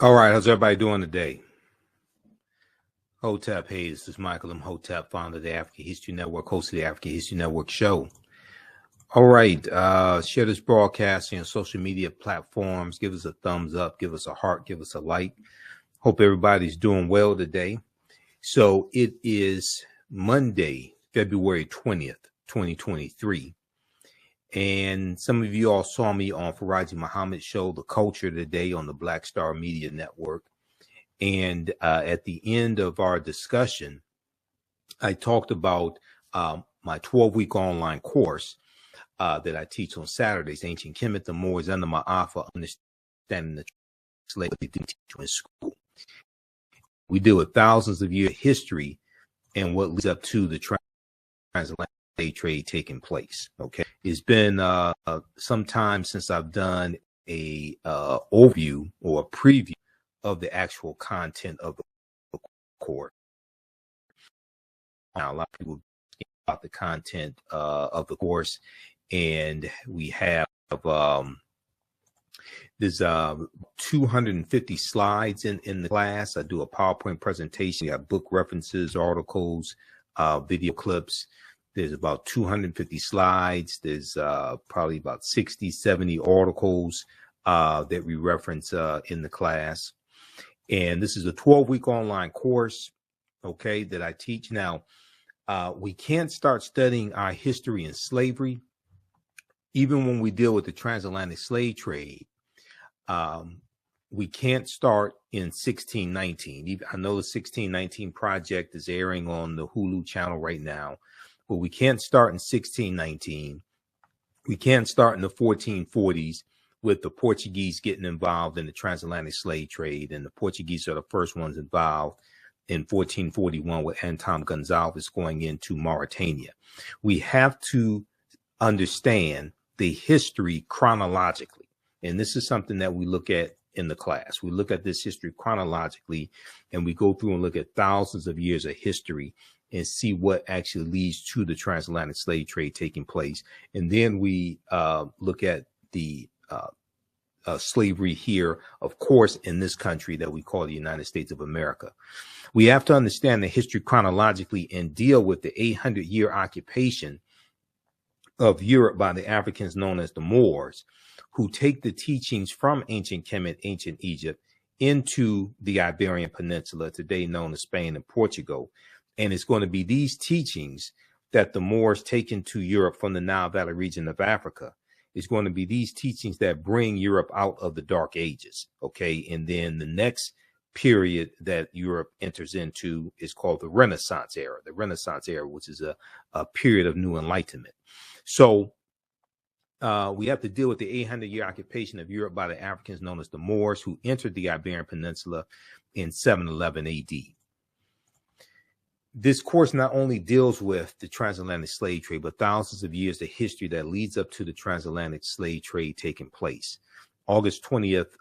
All right, how's everybody doing today? Hotep, hey, this is Michael Imhotep, founder of the African History Network, host of the African History Network show. All right, share this broadcast on social media platforms. Give us a thumbs up, give us a heart, give us a like. Hope everybody's doing well today. So it is Monday, February 20th, 2023. And some of you all saw me on Faraji Muhammad's show, The Culture, today on the Black Star Media Network. And at the end of our discussion, I talked about my 12-week online course that I teach on Saturdays, Ancient Kemet, the Moors, and the Ma'afa, Understanding the Slave they teach in school. We deal with thousands of years of history and what leads up to the transatlantic slave trade taking place. Okay, it's been some time since I've done a overview or a preview of the actual content of the course. Now, a lot of people about the content of the course, and we have there's 250 slides in the class. I do a PowerPoint presentation. You got book references, articles, video clips. There's about 250 slides. There's probably about 60, 70 articles that we reference in the class. And this is a 12-week online course, okay, that I teach. Now, we can't start studying our history in slavery, even when we deal with the transatlantic slave trade. We can't start in 1619. I know the 1619 project is airing on the Hulu channel right now, but we can't start in 1619. We can't start in the 1440s with the Portuguese getting involved in the transatlantic slave trade. And the Portuguese are the first ones involved in 1441 with Anton Gonzalez going into Mauritania. We have to understand the history chronologically. And this is something that we look at in the class. We look at this history chronologically, and we go through and look at thousands of years of history and see what actually leads to the transatlantic slave trade taking place. And then we look at the slavery here, of course, in this country that we call the United States of America. We have to understand the history chronologically and deal with the 800-year occupation of Europe by the Africans known as the Moors, who take the teachings from ancient Kemet, ancient Egypt, into the Iberian Peninsula, today known as Spain and Portugal. And it's going to be these teachings that the Moors take into Europe from the Nile Valley region of Africa. It's going to be these teachings that bring Europe out of the Dark Ages, okay? And then the next period that Europe enters into is called the Renaissance era, which is a period of new enlightenment. So we have to deal with the 800-year occupation of Europe by the Africans known as the Moors, who entered the Iberian Peninsula in 711 AD. This course not only deals with the transatlantic slave trade, but thousands of years of history that leads up to the transatlantic slave trade taking place. August 20th,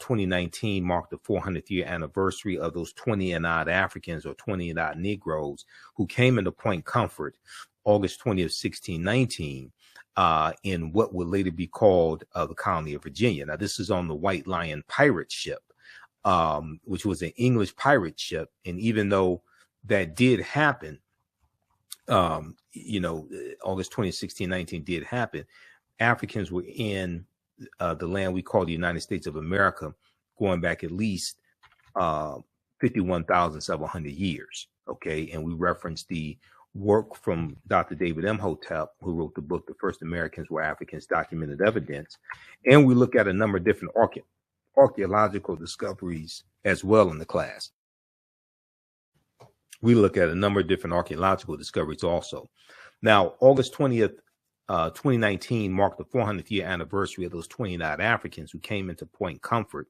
2019 marked the 400th year anniversary of those 20 and odd Africans or 20 and odd Negroes who came into Point Comfort August 20th, 1619, in what would later be called the colony of Virginia. Now, this is on the White Lion pirate ship, which was an English pirate ship. And even though that did happen, August 20th, 1619 did happen, Africans were in the land we call the United States of America, going back at least 51,700 years. Okay. And we reference the work from Dr. David Imhotep, who wrote the book, The First Americans Were Africans, Documented Evidence. And we look at a number of different archaeological discoveries as well in the class. We look at a number of different archaeological discoveries also. Now, August 20th, 2019 marked the 400th year anniversary of those 29 Africans who came into Point Comfort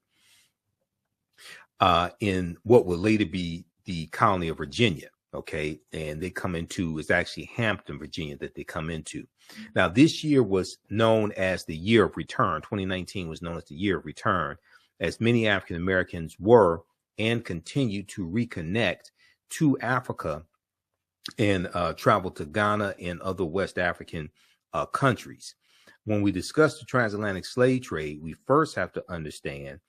in what would later be the colony of Virginia. Okay, and they come into, it's actually Hampton, Virginia, that they come into. Now, this year was known as the year of return. 2019 was known as the year of return, as many African Americans were and continue to reconnect to Africa and travel to Ghana and other West African countries. When we discuss the transatlantic slave trade, we first have to understand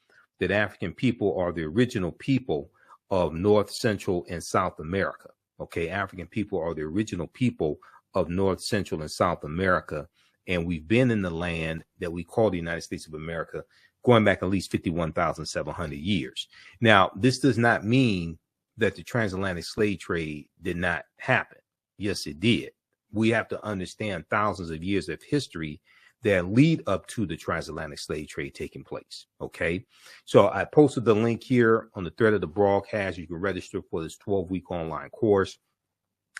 that African people are the original people of North, Central, and South America. Okay, African people are the original people of North, Central, and South America. And we've been in the land that we call the United States of America going back at least 51,700 years. Now, this does not mean that the transatlantic slave trade did not happen. Yes, it did. We have to understand thousands of years of history that lead up to the transatlantic slave trade taking place. Okay, so I posted the link here on the thread of the broadcast. You can register for this 12-week online course.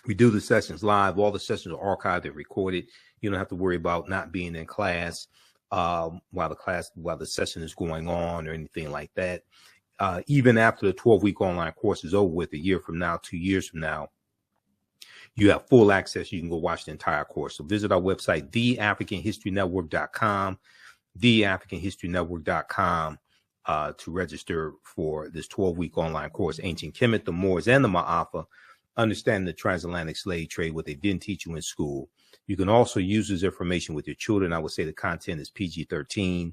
We do the sessions live. All the sessions are archived and recorded. You don't have to worry about not being in class while the session is going on or anything like that. Even after the 12-week online course is over with, a year from now, 2 years from now, you have full access. You can go watch the entire course. So visit our website, theafricanhistorynetwork.com, theafricanhistorynetwork.com, to register for this 12-week online course, Ancient Kemet, the Moors, and the Ma'afa, understanding the transatlantic slave trade, what they didn't teach you in school. You can also use this information with your children. I would say the content is PG-13.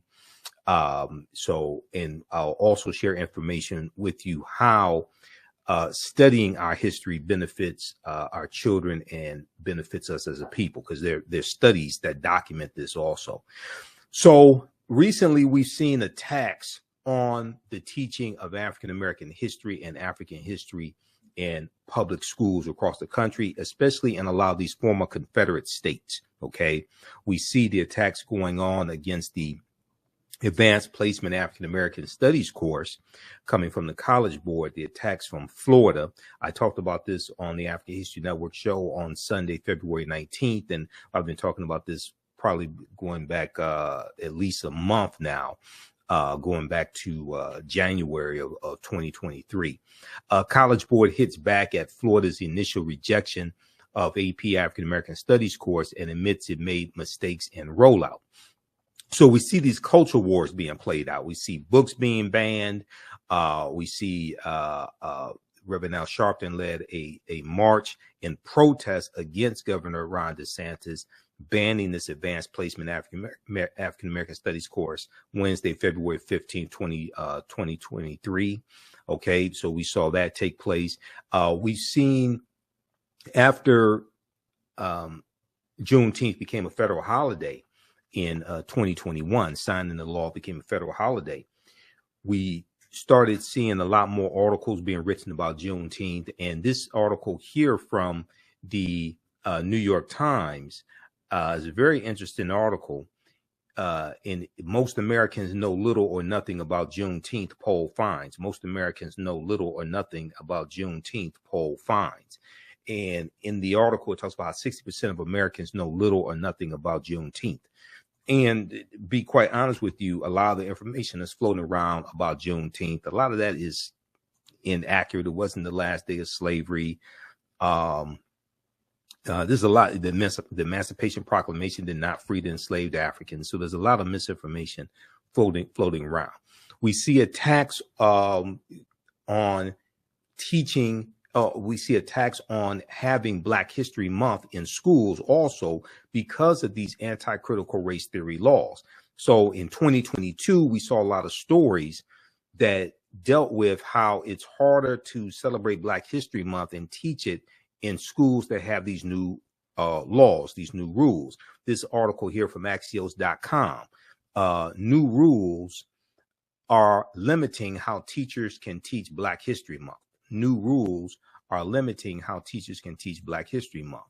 And I'll also share information with you how studying our history benefits our children and benefits us as a people, because there's studies that document this also. So recently we've seen attacks on the teaching of African-American history and African history in public schools across the country, especially in a lot of these former Confederate states. Okay, we see the attacks going on against the Advanced Placement African American Studies course coming from the College Board, the attacks from Florida. I talked about this on the African History Network show on Sunday, February 19th, and I've been talking about this probably going back at least a month now, going back to January of 2023. College Board hits back at Florida's initial rejection of AP African American Studies course and admits it made mistakes in rollout. So we see these culture wars being played out. We see books being banned. We see Reverend Al Sharpton led a march in protest against Governor Ron DeSantis banning this Advanced Placement African American Studies course Wednesday, February 15, 2023. Okay, so we saw that take place. We've seen after Juneteenth became a federal holiday in 2021, signing the law became a federal holiday, we started seeing a lot more articles being written about Juneteenth. And this article here from the New York Times is a very interesting article. And most Americans know little or nothing about Juneteenth, poll finds. Most Americans know little or nothing about Juneteenth, poll finds. And in the article, it talks about 60% of Americans know little or nothing about Juneteenth. And be quite honest with you, a lot of the information that's floating around about Juneteenth, a lot of that is inaccurate. It wasn't the last day of slavery. There's a lot. The Emancipation Proclamation did not free the enslaved Africans. So there's a lot of misinformation floating around. We see attacks on teaching. We see attacks on having Black History Month in schools also because of these anti-critical race theory laws. So in 2022, we saw a lot of stories that dealt with how it's harder to celebrate Black History Month and teach it in schools that have these new laws, these new rules. This article here from Axios.com, new rules are limiting how teachers can teach Black History Month. New rules are limiting how teachers can teach Black History Month.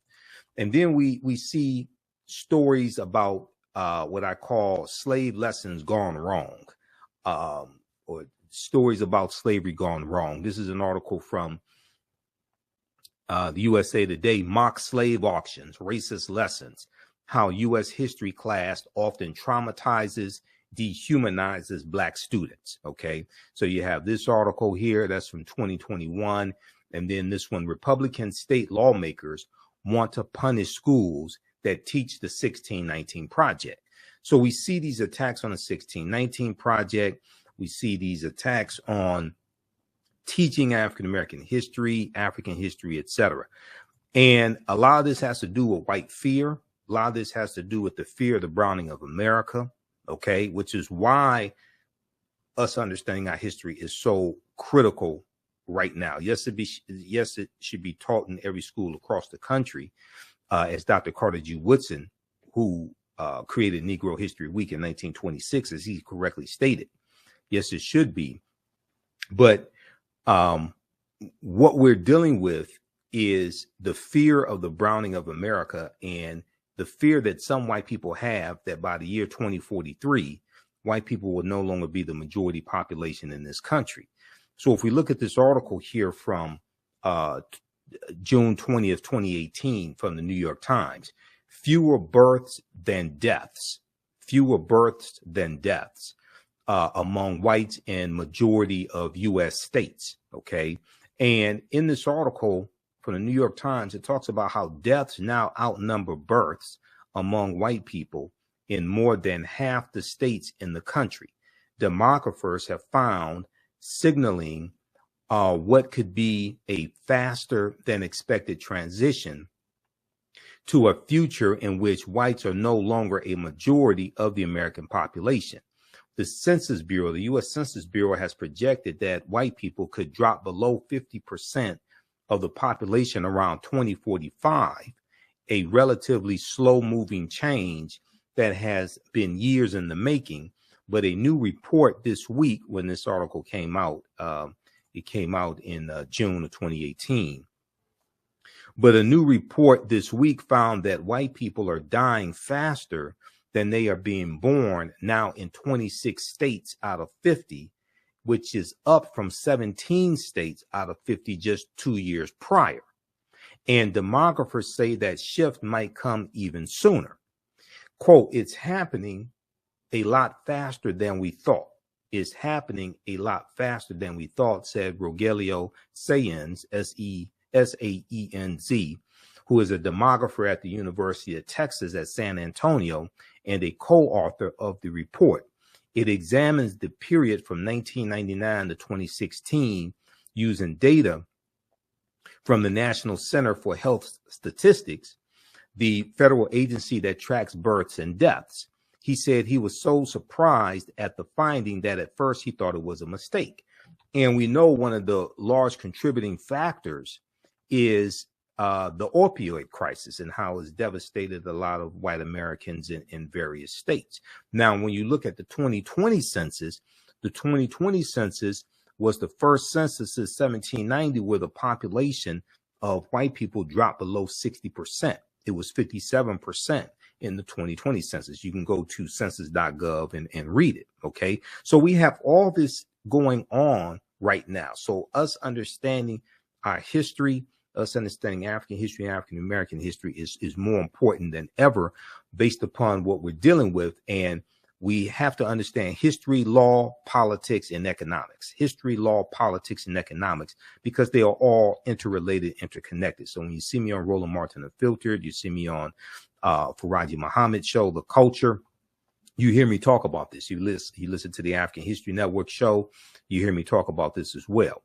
And then we see stories about what I call slave lessons gone wrong, or stories about slavery gone wrong. This is an article from the USA Today, mock slave auctions, racist lessons, how U.S. history class often traumatizes, dehumanizes Black students. Okay, so you have this article here that's from 2021, and then this one, Republican state lawmakers want to punish schools that teach the 1619 Project. So we see these attacks on the 1619 Project. We see these attacks on teaching African-American history, African history, etc. And a lot of this has to do with white fear. A lot of this has to do with the fear of the browning of America. Okay, which is why us understanding our history is so critical right now. Yes, it should be taught in every school across the country, as Dr. Carter G. Woodson, who created Negro History Week in 1926, as he correctly stated. Yes, it should be. But what we're dealing with is the fear of the browning of America, and the fear that some white people have that by the year 2043, white people will no longer be the majority population in this country. So if we look at this article here from June 20th, 2018 from the New York Times, fewer births than deaths among whites in majority of U.S. states. Okay. And in this article from the New York Times, it talks about how deaths now outnumber births among white people in more than half the states in the country. Demographers have found signaling what could be a faster than expected transition to a future in which whites are no longer a majority of the American population. The Census Bureau, the U.S. Census Bureau, has projected that white people could drop below 50% of the population around 2045, a relatively slow-moving change that has been years in the making. But a new report this week, when this article came out, it came out in June of 2018. But a new report this week found that white people are dying faster than they are being born now in 26 states out of 50, which is up from 17 states out of 50 just 2 years prior. And demographers say that shift might come even sooner. Quote, "It's happening a lot faster than we thought. It's happening a lot faster than we thought," said Rogelio Saenz, Saenz, who is a demographer at the University of Texas at San Antonio and a co-author of the report. It examines the period from 1999 to 2016 using data from the National Center for Health Statistics, the federal agency that tracks births and deaths. He said he was so surprised at the finding that at first he thought it was a mistake. And we know one of the large contributing factors is the opioid crisis and how it's devastated a lot of white Americans in various states. Now, when you look at the 2020 census, the 2020 census was the first census since 1790 where the population of white people dropped below 60%. It was 57% in the 2020 census. You can go to census.gov and read it. Okay. So we have all this going on right now. So us understanding our history, us understanding African history, African American history is more important than ever based upon what we're dealing with. And we have to understand history, law, politics, and economics. History, law, politics, and economics, because they are all interrelated, interconnected. So when you see me on Roland Martin Unfiltered, you see me on Faraji Muhammad show, The Culture, you hear me talk about this. You listen to the African History Network show, you hear me talk about this as well.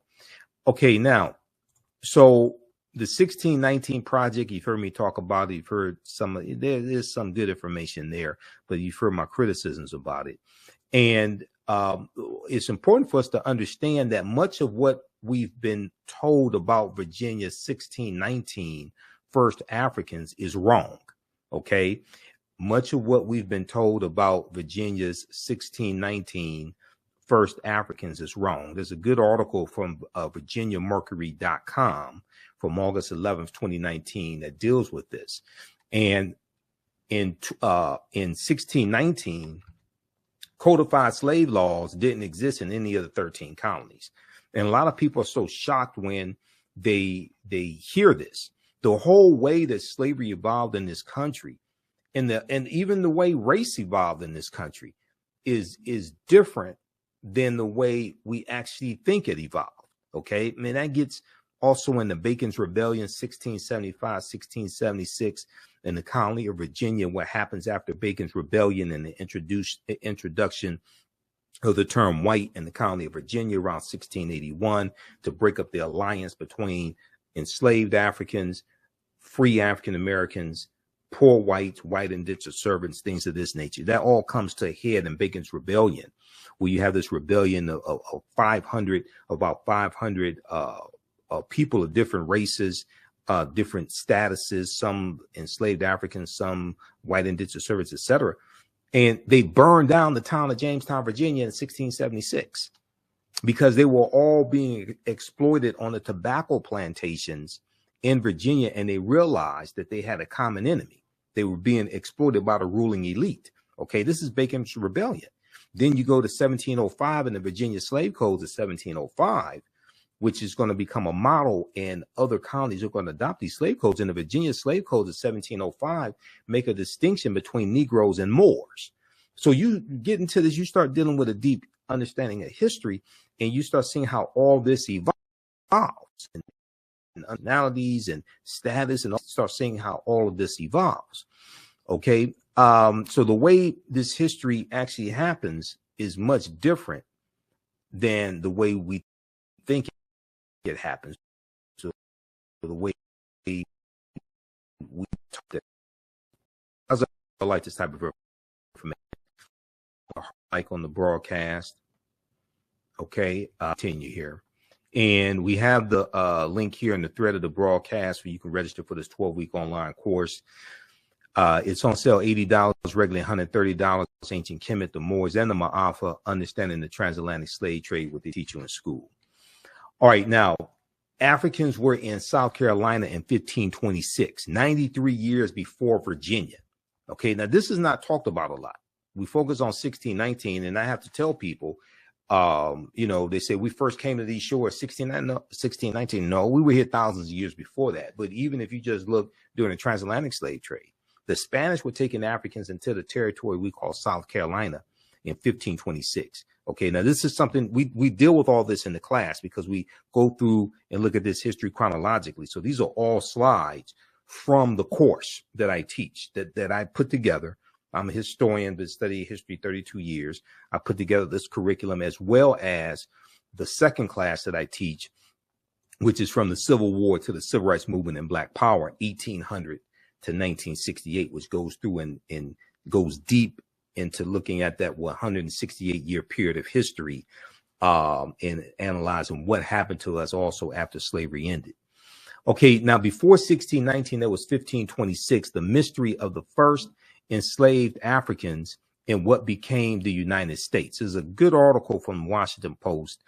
Okay, now, so the 1619 project, you've heard me talk about it. You've heard there's some good information there, but you've heard my criticisms about it. And it's important for us to understand that much of what we've been told about Virginia's 1619 first Africans is wrong. Okay. Much of what we've been told about Virginia's 1619 first Africans is wrong. There's a good article from VirginiaMercury.com from August 11th, 2019 that deals with this. And in 1619, codified slave laws didn't exist in any of the 13 colonies. And a lot of people are so shocked when they hear this. The whole way that slavery evolved in this country and even the way race evolved in this country is different than the way we actually think it evolved. Okay. I mean, that gets also in the Bacon's Rebellion, 1675, 1676, in the colony of Virginia, what happens after Bacon's Rebellion and the introduction of the term white in the colony of Virginia around 1681 to break up the alliance between enslaved Africans, free African Americans, poor whites, white indentured servants, things of this nature. That all comes to a head in Bacon's Rebellion, where you have this rebellion of about 500 people of different races, different statuses, some enslaved Africans, some white indentured servants, etc. And they burned down the town of Jamestown, Virginia in 1676 because they were all being exploited on the tobacco plantations in Virginia, and they realized that they had a common enemy. They were being exploited by the ruling elite. Okay, this is Bacon's Rebellion. Then you go to 1705 and the Virginia Slave Codes of 1705, which is going to become a model, and other colonies are going to adopt these slave codes. And the Virginia Slave Codes of 1705 make a distinction between Negroes and Moors. So you get into this, you start dealing with a deep understanding of history, and you start seeing how all this evolves, and nationalities and status, and start seeing how all of this evolves. Okay. So the way this history actually happens is much different than the way we think it happens. So the way we talk, I like this type of information, like on the broadcast. Okay, continue here. And we have the link here in the thread of the broadcast where you can register for this 12-week online course. It's on sale, $80, regularly $130. Ancient Kemet, the Moors, and the Ma'afa, understanding the transatlantic slave trade, what they teach you in school. All right, now, Africans were in South Carolina in 1526, 93 years before Virginia. Okay, now this is not talked about a lot. We focus on 1619, and I have to tell people, they say we first came to these shores 1619. No, we were here thousands of years before that. But even if you just look during the transatlantic slave trade, the Spanish were taking Africans into the territory we call South Carolina in 1526. Okay, now this is something we deal with all this in the class because we go through and look at this history chronologically. So these are all slides from the course that I teach, that I put together. I'm a historian, been studying history 32 years. I put together this curriculum as well as the second class that I teach, which is from the Civil War to the Civil Rights Movement and Black Power, 1800 to 1968, which goes through and goes deep into looking at that 168-year period of history and analyzing what happened to us also after slavery ended. Okay, now before 1619, there was 1526, the mystery of the first enslaved Africans in what became the United States. There's a good article from Washington Post,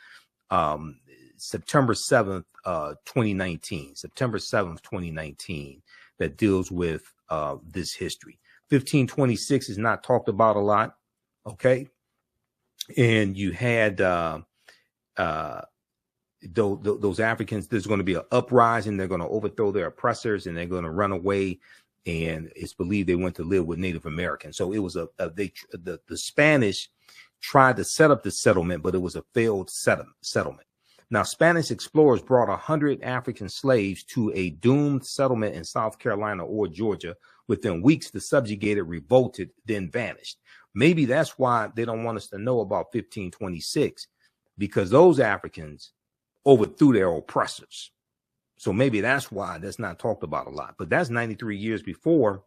September 7th, 2019, September 7th, 2019, that deals with this history. 1526 is not talked about a lot. Okay. And you had those Africans, there's going to be an uprising. They're going to overthrow their oppressors and they're going to run away. And it's believed they went to live with Native Americans. So it was the Spanish tried to set up the settlement, but it was a failed settlement. Now, Spanish explorers brought 100 African slaves to a doomed settlement in South Carolina or Georgia. Within weeks, the subjugated revolted, then vanished. Maybe that's why they don't want us to know about 1526, because those Africans overthrew their oppressors. So maybe that's why that's not talked about a lot. But that's 93 years before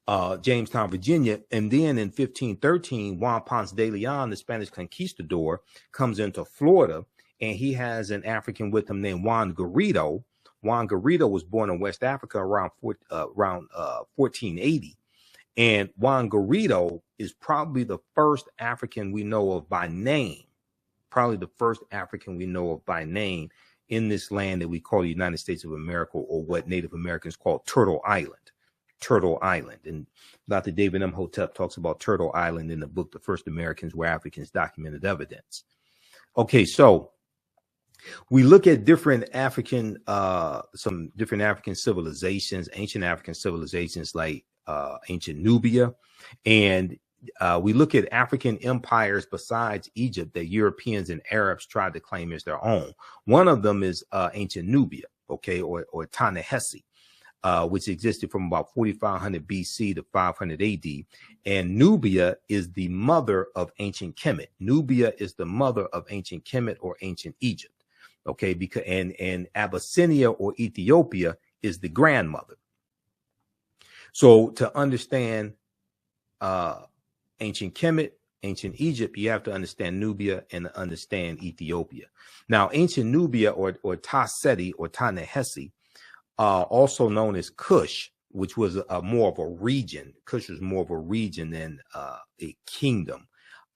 Jamestown, Virginia. And then in 1513, Juan Ponce de Leon, the Spanish conquistador, comes into Florida, and he has an African with him named Juan Garrido. Juan Garrido was born in West Africa around 1480. And Juan Garrido is probably the first African we know of by name, in this land that we call the United States of America, or what Native Americans call Turtle Island. And Dr. David Imhotep talks about Turtle Island in the book, The First Americans Were Africans, Documented Evidence. Okay, so we look at different African, some different African civilizations, ancient African civilizations like ancient Nubia, and we look at African empires besides Egypt that Europeans and Arabs tried to claim as their own. One of them is ancient Nubia, okay, or Ta-Nehisi, which existed from about 4500 BC to 500 AD. And Nubia is the mother of ancient Kemet. Nubia is the mother of ancient Kemet or ancient Egypt, okay, because and Abyssinia or Ethiopia is the grandmother. So to understand ancient Kemet, ancient Egypt, you have to understand Nubia and understand Ethiopia. Now, ancient Nubia or Ta-Seti or Ta-Nehesi, also known as Kush, which was more of a region. Kush was more of a region than a kingdom.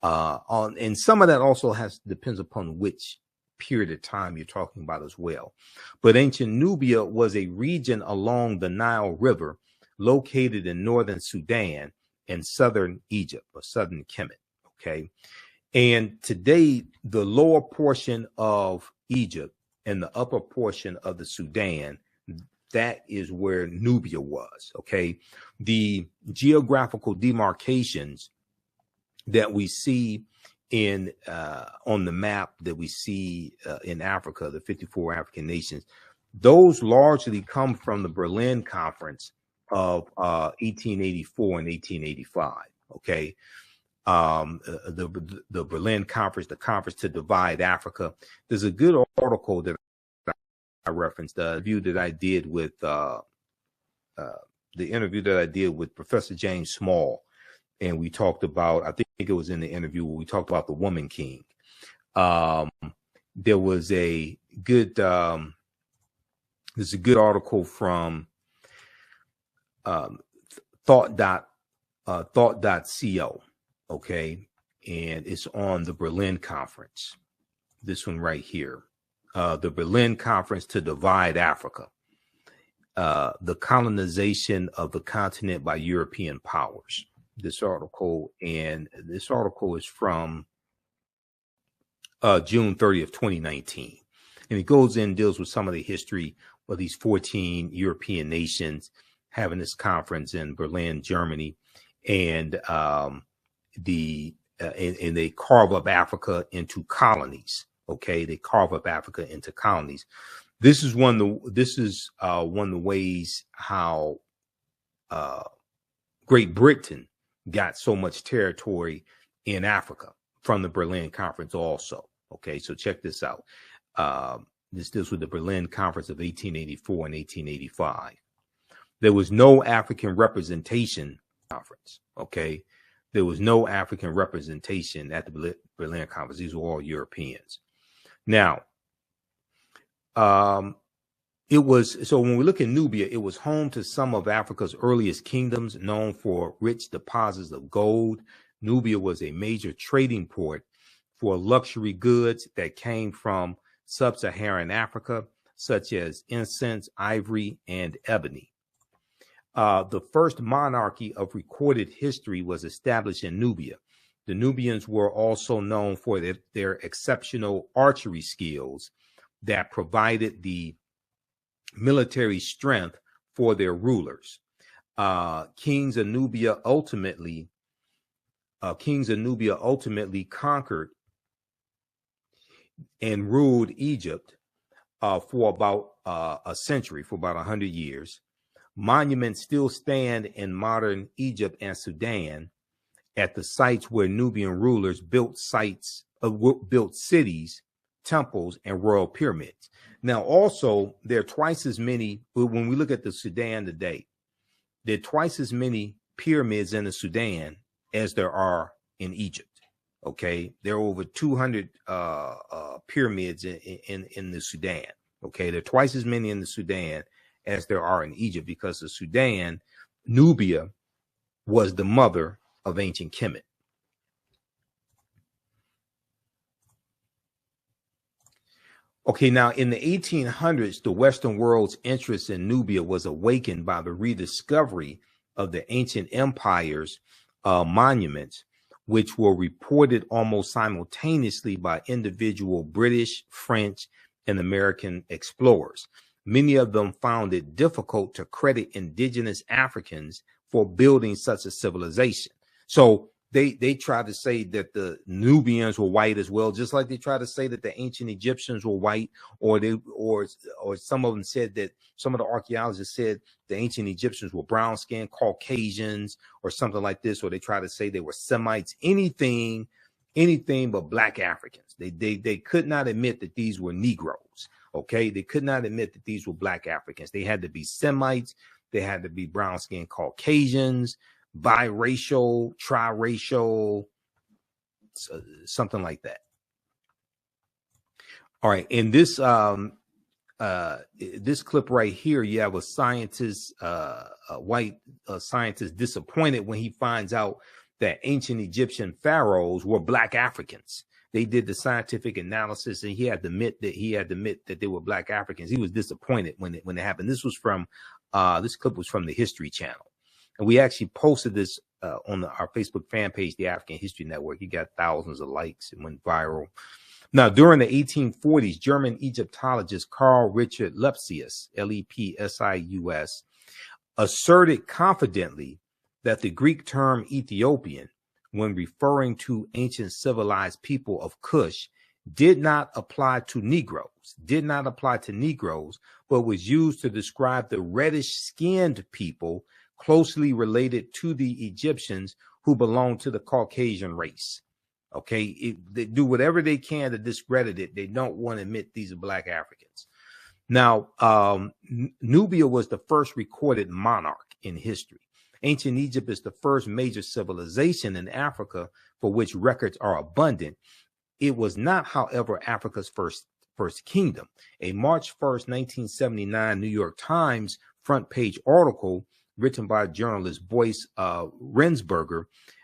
And some of that also depends upon which period of time you're talking about as well. But ancient Nubia was a region along the Nile River located in northern Sudan and southern Egypt or southern Kemet. Okay. And today, the lower portion of Egypt and the upper portion of the Sudan, that is where Nubia was. Okay. The geographical demarcations that we see in on the map that we see in Africa, the 54 African nations, those largely come from the Berlin Conference of 1884 and 1885. Okay. The Berlin Conference, the conference to divide Africa. There's a good article that I referenced, the interview that I did with Professor James Small, and we talked about, I think it was in the interview where we talked about the Woman King. There was a good there's a good article from thought.co. Okay, and it's on the Berlin Conference. This one right here, the Berlin Conference to divide Africa, the colonization of the continent by European powers. This article is from June 30th, 2019, and it goes in, deals with some of the history of these 14 European nations having this conference in Berlin, Germany, and and they carve up Africa into colonies. Okay, they carve up Africa into colonies. This is one of the ways how Great Britain got so much territory in Africa from the Berlin Conference also. Okay, so check this out. This deals with the Berlin Conference of 1884 and 1885. There was no African representation conference. Okay, there was no African representation at the Berlin Conference. These were all Europeans. Now, so when we look at Nubia, it was home to some of Africa's earliest kingdoms, known for rich deposits of gold. Nubia was a major trading port for luxury goods that came from sub-Saharan Africa, such as incense, ivory, and ebony. The first monarchy of recorded history was established in Nubia. The Nubians were also known for their exceptional archery skills that provided the military strength for their rulers. Kings of Nubia ultimately conquered and ruled Egypt for about a century, for about 100 years. Monuments still stand in modern Egypt and Sudan at the sites where Nubian rulers built cities, temples, and royal pyramids. Now, also, there are twice as many, when we look at the Sudan today, there are twice as many pyramids in the Sudan as there are in Egypt. Okay, there are over 200 pyramids in the Sudan. Okay, there are twice as many in the Sudan as there are in Egypt, because the Sudan, Nubia, was the mother of ancient Kemet. Okay, now in the 1800s, the Western world's interest in Nubia was awakened by the rediscovery of the ancient empire's monuments, which were reported almost simultaneously by individual British, French, and American explorers. Many of them found it difficult to credit indigenous Africans for building such a civilization. So they tried to say that the Nubians were white as well, just like they tried to say that the ancient Egyptians were white, or some of them said that, some of the archaeologists said the ancient Egyptians were brown skinned Caucasians or something like this, or they tried to say they were Semites, anything but black Africans. They could not admit that these were Negroes. Okay, they could not admit that these were black Africans. They had to be Semites. They had to be brown-skinned Caucasians, biracial, triracial, something like that. All right, in this this clip right here, you have a scientist, a white scientist, disappointed when he finds out that ancient Egyptian pharaohs were Black Africans. They did the scientific analysis, and he had to admit that they were Black Africans. He was disappointed when it happened. This was from this clip was from the History Channel, and we actually posted this on our Facebook fan page, the African History Network. He got thousands of likes. It went viral. Now, during the 1840s, German Egyptologist Carl Richard Lepsius, Lepsius, asserted confidently that the Greek term Ethiopian, when referring to ancient civilized people of Kush, did not apply to Negroes, but was used to describe the reddish-skinned people closely related to the Egyptians who belonged to the Caucasian race. Okay, they do whatever they can to discredit it. They don't want to admit these are Black Africans. Now, Nubia was the first recorded monarch in history. Ancient Egypt is the first major civilization in Africa for which records are abundant. It was not, however, Africa's first kingdom. A March 1st, 1979 New York Times front page article written by journalist Boyce Rensberger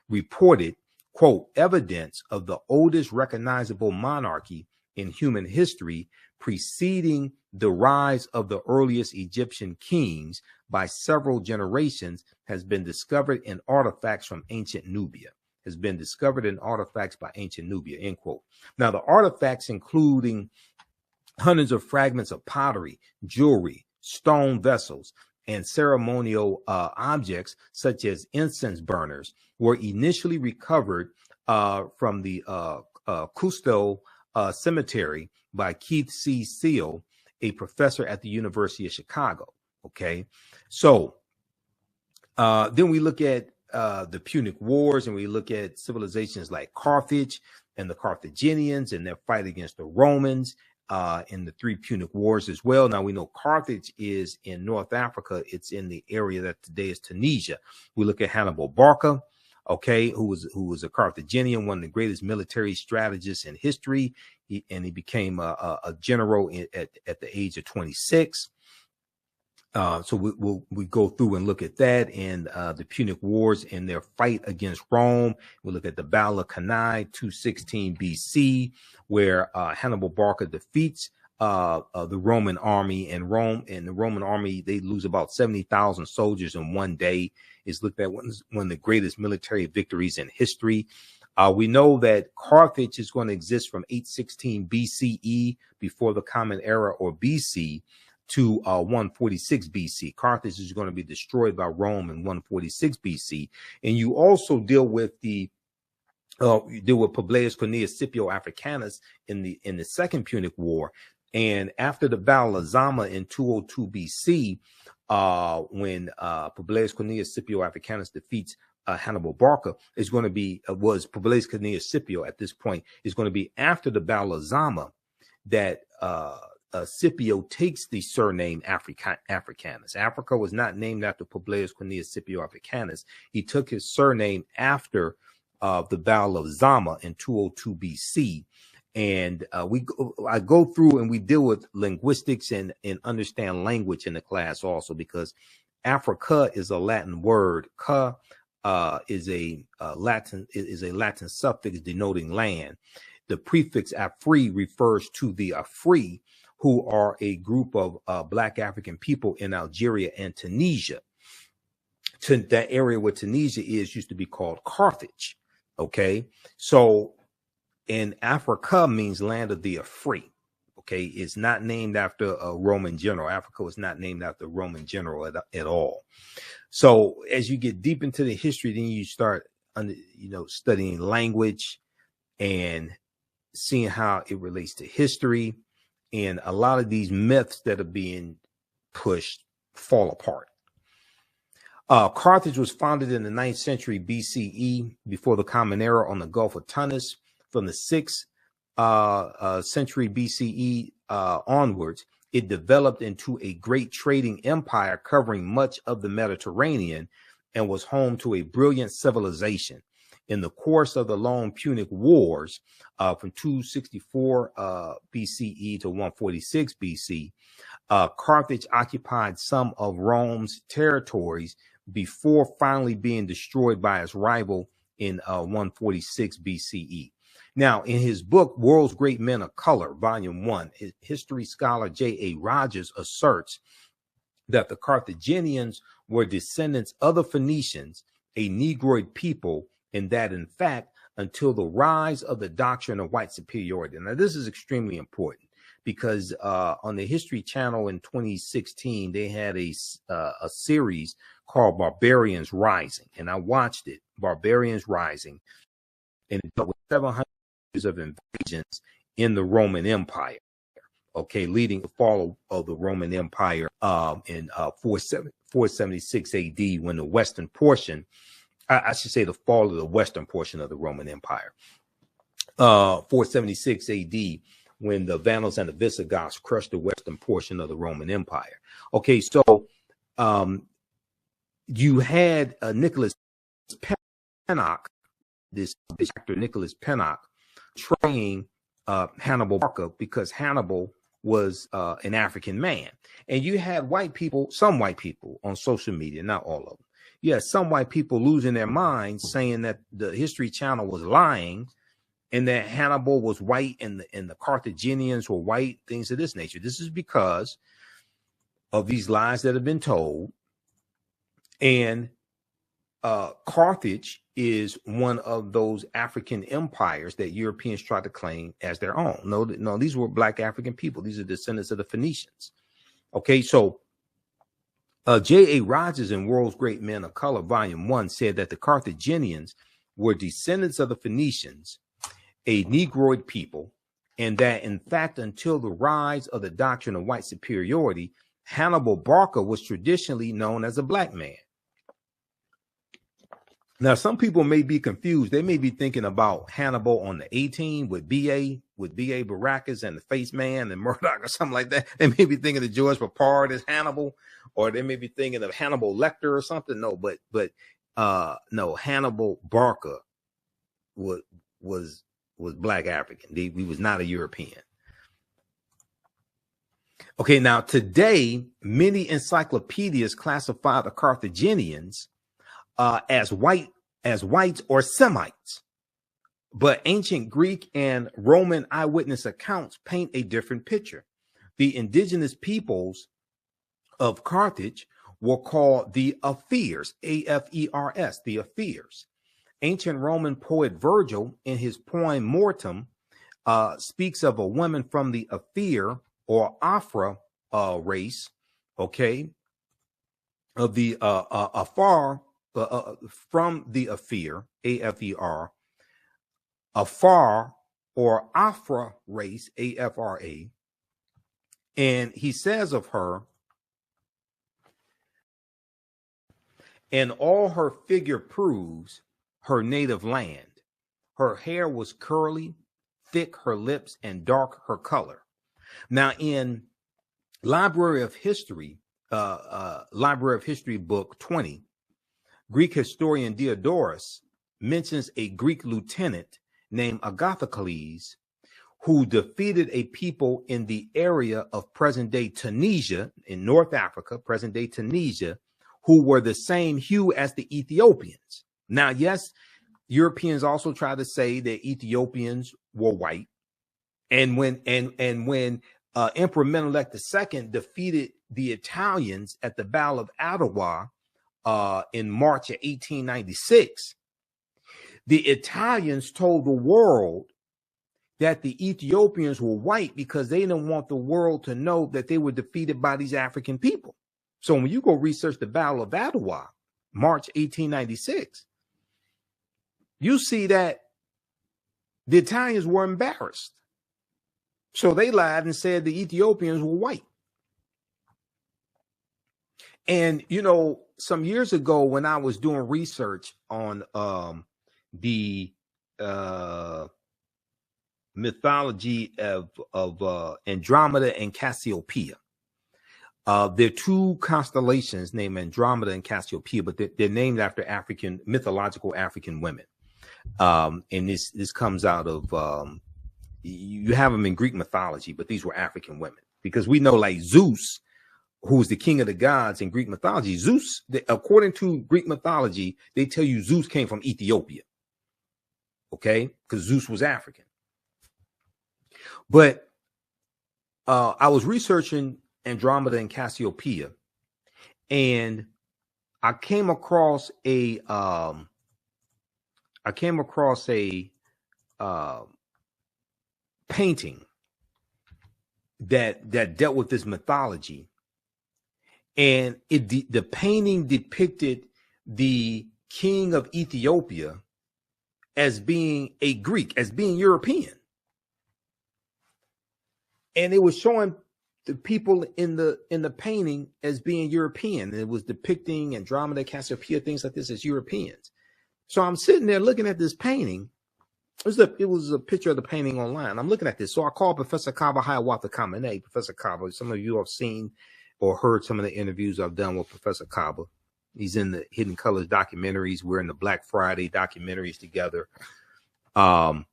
reported, quote, evidence of the oldest recognizable monarchy in human history preceding the rise of the earliest Egyptian kings by several generations has been discovered in artifacts from ancient Nubia. End quote. Now, the artifacts including hundreds of fragments of pottery, jewelry, stone vessels, and ceremonial objects such as incense burners were initially recovered from the Cusco Cemetery by Keith C. Seal, a professor at the University of Chicago. Okay, so then we look at the Punic Wars, and we look at civilizations like Carthage and the Carthaginians and their fight against the Romans in the three Punic Wars as well. Now, we know Carthage is in North Africa. It's in the area that today is Tunisia. We look at Hannibal Barca, okay, who was a Carthaginian, one of the greatest military strategists in history. He became a general at the age of 26. So we go through and look at that and the Punic Wars and their fight against Rome. We look at the Battle of Cannae, 216 BC, where Hannibal Barca defeats the Roman army, and the Roman army, they lose about 70,000 soldiers in one day. Is looked at one of the greatest military victories in history. We know that Carthage is going to exist from 816 BCE, before the Common Era, or BC, to 146 BC. Carthage is going to be destroyed by Rome in 146 BC. And you also deal with Publius Cornelius Scipio Africanus in the Second Punic War. And after the Battle of Zama in 202 BC, when Publius Cornelius Scipio Africanus defeats Hannibal Barca, is going to be was Publius Cornelius Scipio at this point, is going to be after the Battle of Zama that Scipio takes the surname Africanus. Africa was not named after Publius Cornelius Scipio Africanus. He took his surname after the Battle of Zama in 202 BC. And I go through and we deal with linguistics and understand language in the class also, because Africa is a Latin word. Ca is a Latin suffix denoting land. The prefix Afri refers to the Afri, who are a group of Black African people in Algeria and Tunisia. To that area where Tunisia used to be called Carthage. Okay, so in Africa means land of the Afri. Okay, it's not named after a Roman general. Africa was not named after a Roman general at all. So as you get deep into the history, then you start studying language and seeing how it relates to history. And a lot of these myths that are being pushed fall apart. Carthage was founded in the 9th century BCE, before the Common Era, on the Gulf of Tunis. From the 6th century BCE onwards, it developed into a great trading empire covering much of the Mediterranean and was home to a brilliant civilization. In the course of the long Punic Wars from 264 BCE to 146 BC, Carthage occupied some of Rome's territories before finally being destroyed by its rival in 146 BCE. Now, in his book, World's Great Men of Color, Volume 1, history scholar J.A. Rogers asserts that the Carthaginians were descendants of the Phoenicians, a Negroid people, and that, in fact, until the rise of the doctrine of white superiority. Now, this is extremely important because on the History Channel in 2016, they had a series called Barbarians Rising, and I watched it, Barbarians Rising, and it dealt with 700 years of invasions in the Roman Empire, okay, leading to the fall of the Roman Empire in 476 AD, when the western portion, I should say the fall of the western portion of the Roman Empire, 476 AD, when the Vandals and the Visigoths crushed the western portion of the Roman Empire. Okay, so you had Nicholas Pennock, this actor Nicholas Pennock, portraying Hannibal Barca because Hannibal was an African man. And you had white people, some white people on social media, not all of them. Yeah, some white people losing their minds saying that the History Channel was lying and that Hannibal was white and the Carthaginians were white, things of this nature. This is because of these lies that have been told. And Carthage is one of those African empires that Europeans tried to claim as their own. No, these were black African people. These are descendants of the Phoenicians. Okay, so J.A. Rogers in World's Great Men of Color, Volume 1, said that the Carthaginians were descendants of the Phoenicians, a Negroid people, and that, in fact, until the rise of the doctrine of white superiority, Hannibal Barca was traditionally known as a black man. Now, some people may be confused. They may be thinking about Hannibal on the 18 with B.A. Baracus and the Face Man and Murdoch or something like that. They may be thinking of George Papard as Hannibal, or they may be thinking of Hannibal Lecter or something. No, no, Hannibal Barca was black African. He was not a European. Okay, now today, many encyclopedias classify the Carthaginians as whites or Semites, but ancient Greek and Roman eyewitness accounts paint a different picture. The indigenous peoples of Carthage were called the Afirs, A-F-E-R-S, the Afirs. Ancient Roman poet Virgil, in his poem Mortem, speaks of a woman from the Afir or Afra race, okay, of the Afar, from the Afir, A-F-E-R, Afar or Afra race, A-F-R-A, and he says of her, and all her figure proves her native land. Her hair was curly, thick her lips, and dark her color. Now, in Library of History book 20, Greek historian Diodorus mentions a Greek lieutenant named Agathocles who defeated a people in the area of present-day Tunisia in North Africa, present-day Tunisia, who were the same hue as the Ethiopians. Now, yes, Europeans also try to say that Ethiopians were white. And when Emperor Menelik II defeated the Italians at the Battle of Adwa in March of 1896, the Italians told the world that the Ethiopians were white because they didn't want the world to know that they were defeated by these African people. So when you go research the Battle of Adwa, March 1896, you see that the Italians were embarrassed. So they lied and said the Ethiopians were white. And, you know, some years ago when I was doing research on the mythology of Andromeda and Cassiopeia, There are two constellations named Andromeda and Cassiopeia, but they're named after mythological African women. And this comes out of, you have them in Greek mythology, but these were African women, because we know, like, Zeus, who's the king of the gods in Greek mythology. Zeus, according to Greek mythology, they tell you Zeus came from Ethiopia. Okay, because Zeus was African. But I was researching Andromeda and Cassiopeia, and I came across a painting that dealt with this mythology, and the painting depicted the king of Ethiopia as being a Greek, as being European. And it was showing the people in the painting as being European. And it was depicting Andromeda, Cassiopeia, things like this as Europeans. So I'm sitting there looking at this painting. It was a picture of the painting online. I'm looking at this. So I called Professor Kaba Hiawatha Kamene. Professor Kaba, some of you have seen or heard some of the interviews I've done with Professor Kaba. He's in the Hidden Colors documentaries. We're in the Black Friday documentaries together. And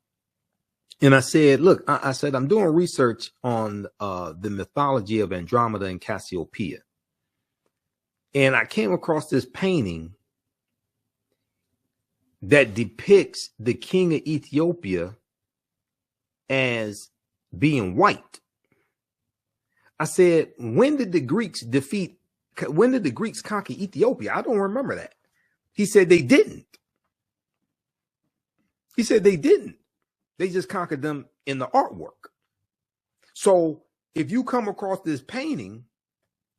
I said, look, I said, I'm doing research on the mythology of Andromeda and Cassiopeia. And I came across this painting that depicts the king of Ethiopia as being white. I said, when did the Greeks conquer Ethiopia? I don't remember that. He said they didn't. He said they didn't. They just conquered them in the artwork. So if you come across this painting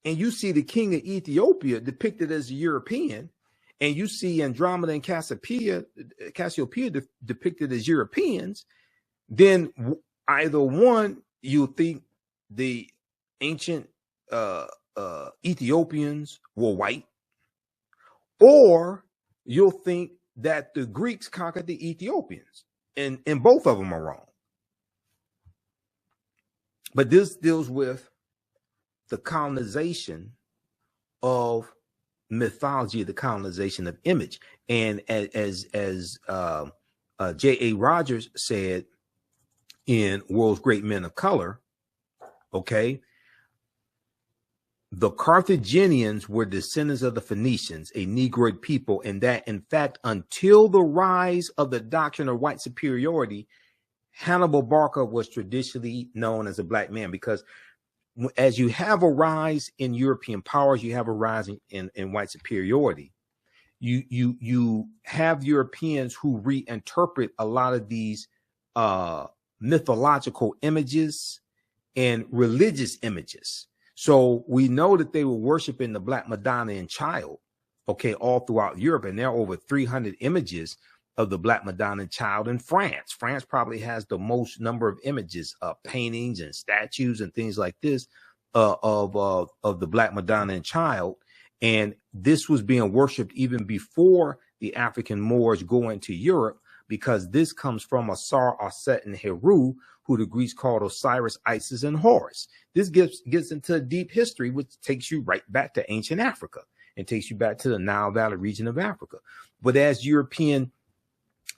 and you see the king of Ethiopia depicted as a European, and you see Andromeda and Cassiopeia depicted as Europeans, then either one, you think the ancient Ethiopians were white, or you'll think that the Greeks conquered the Ethiopians, and both of them are wrong. But this deals with the colonization of mythology, the colonization of image. And as J.A. Rogers said in World's Great Men of Color, okay, the Carthaginians were descendants of the Phoenicians, a Negroid people, and that, in fact, until the rise of the doctrine of white superiority, Hannibal Barca was traditionally known as a black man, because as you have a rise in European powers, you have a rise in white superiority. You have Europeans who reinterpret a lot of these mythological images and religious images. So we know that they were worshiping the Black Madonna Child, okay, all throughout Europe. And there are over 300 images of the Black Madonna Child in France. France probably has the most number of images, paintings and statues and things like this of the Black Madonna Child. And this was being worshipped even before the African Moors go into Europe, because this comes from Asar, Aset, and Heru, who the Greeks called Osiris, Isis, and Horus. This gets into a deep history, which takes you right back to ancient Africa and takes you back to the Nile Valley region of Africa. But as Europeans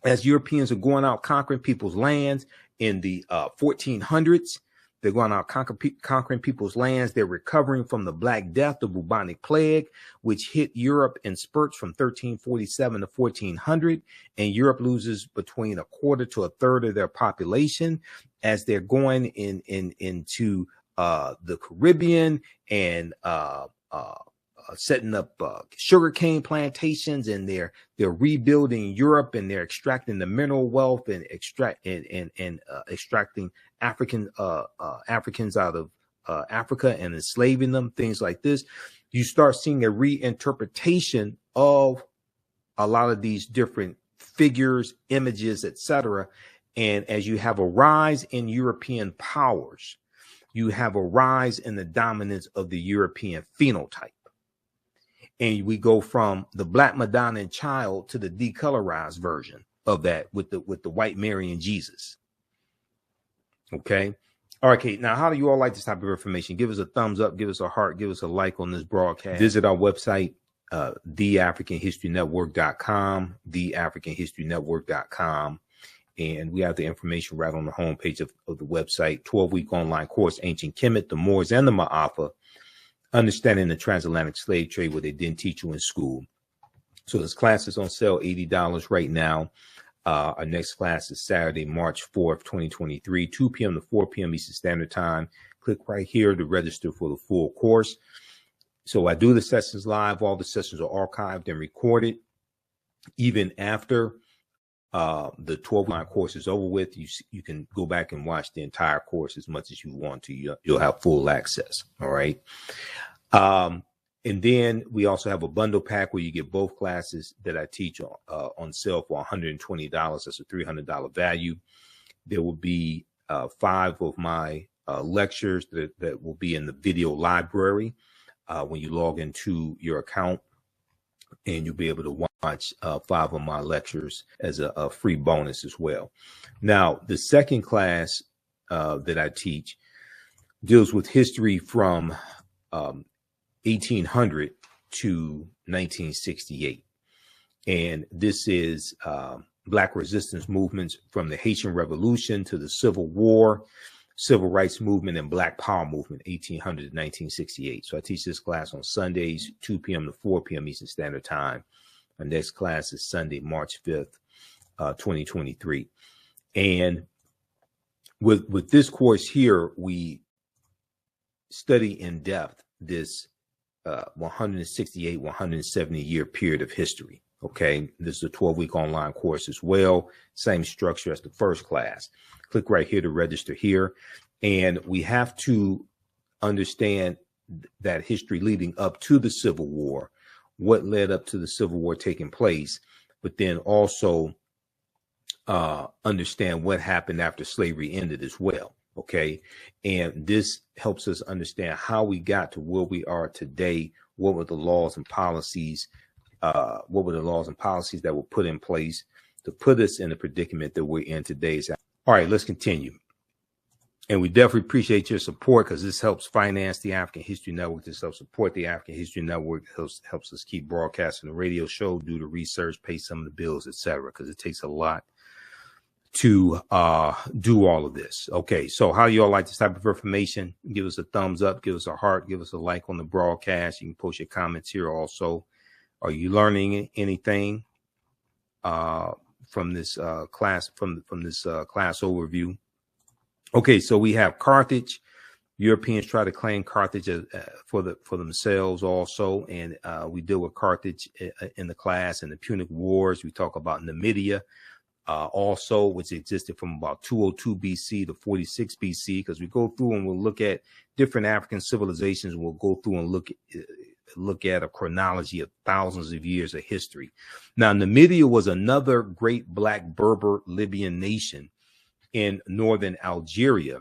are going out conquering people's lands in the 1400s, they're going out conquering people's lands. They're recovering from the Black Death, the bubonic plague, which hit Europe in spurts from 1347 to 1400. And Europe loses between a quarter to a third of their population as they're going into the Caribbean and setting up sugarcane plantations, and they're rebuilding Europe, and they're extracting the mineral wealth and extracting Africans out of Africa and enslaving them, things like this. You start seeing a reinterpretation of a lot of these different figures, images, etc. And as you have a rise in European powers, you have a rise in the dominance of the European phenotype. And we go from the Black Madonna Child to the decolorized version of that with the white Mary and Jesus. Okay. All right, Kate. Now, how do you all like this type of information? Give us a thumbs up, give us a heart, give us a like on this broadcast. Visit our website, theafricanhistorynetwork.com, theafricanhistorynetwork.com. And we have the information right on the homepage of the website. 12-week online course, Ancient Kemet, the Moors, and the Ma'afa, understanding the transatlantic slave trade, what they didn't teach you in school. So this class is on sale, $80 right now. Our next class is Saturday, March 4th, 2023, 2 p.m. to 4 p.m. Eastern Standard Time. Click right here to register for the full course. So I do the sessions live. All the sessions are archived and recorded. Even after the 12-line course is over with, you can go back and watch the entire course as much as you want to. You'll have full access. All right. And then we also have a bundle pack where you get both classes that I teach on sale for $120. That's a $300 value. There will be 5 of my lectures that will be in the video library when you log into your account, and you'll be able to watch 5 of my lectures as a free bonus as well. Now, the second class that I teach deals with history from 1800 to 1968. And this is Black resistance movements from the Haitian Revolution to the Civil War, Civil Rights Movement, and Black Power Movement, 1800 to 1968. So I teach this class on Sundays, 2 p.m. to 4 p.m. Eastern Standard Time. Our next class is Sunday, March 5th, 2023. And with this course here, we study in depth this 168, 170 year period of history. Okay. This is a 12-week online course as well. Same structure as the first class. Click right here to register here. And we have to understand that history leading up to the Civil War, what led up to the Civil War taking place, but then also understand what happened after slavery ended as well. Okay. And this helps us understand how we got to where we are today. What were the laws and policies? That were put in place to put us in the predicament that we're in today? All right, let's continue. And we definitely appreciate your support, because this helps finance the African History Network. This helps support the African History Network. Helps us keep broadcasting the radio show, do the research, pay some of the bills, etc. Because it takes a lot to do all of this. Okay, so how you all like this type of information? Give us a thumbs up, give us a heart, give us a like on the broadcast. You can post your comments here also. Are you learning anything from this class, from this class overview? Okay, so we have Carthage. Europeans try to claim Carthage for themselves also, and we deal with Carthage in the class. And the Punic Wars, we talk about Numidia also, which existed from about 202 BC to 46 BC, because we go through and we'll look at different African civilizations. We'll go through and look at a chronology of thousands of years of history. Now, Numidia was another great Black Berber Libyan nation in northern Algeria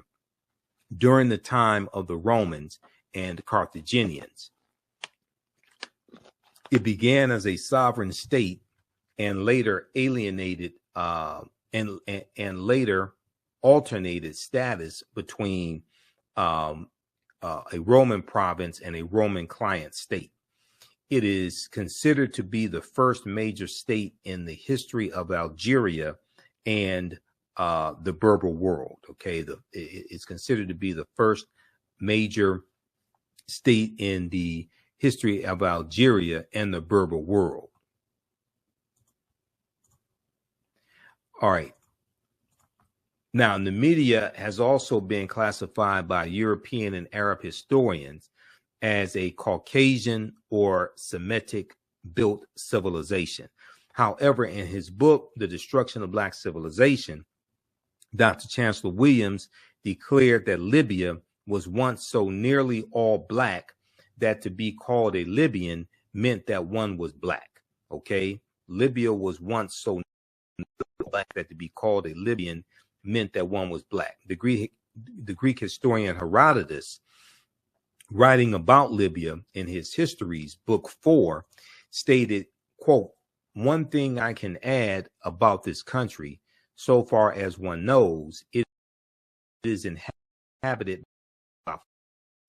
during the time of the Romans and Carthaginians. It began as a sovereign state and later alienated and later alternated status between a Roman province and a Roman client state. It is considered to be the first major state in the history of Algeria and the Berber world. Okay, it's considered to be the first major state in the history of Algeria and the Berber world. All right. Now, Numidia has also been classified by European and Arab historians as a Caucasian or Semitic built civilization. However, in his book, The Destruction of Black Civilization, Dr. Chancellor Williams declared that Libya was once so nearly all Black that to be called a Libyan meant that one was Black. Okay, Libya was once so Black that to be called a Libyan meant that one was Black. The Greek historian Herodotus, writing about Libya in his Histories, Book 4, stated, quote, "One thing I can add about this country, so far as one knows, it is inhabited inhabited by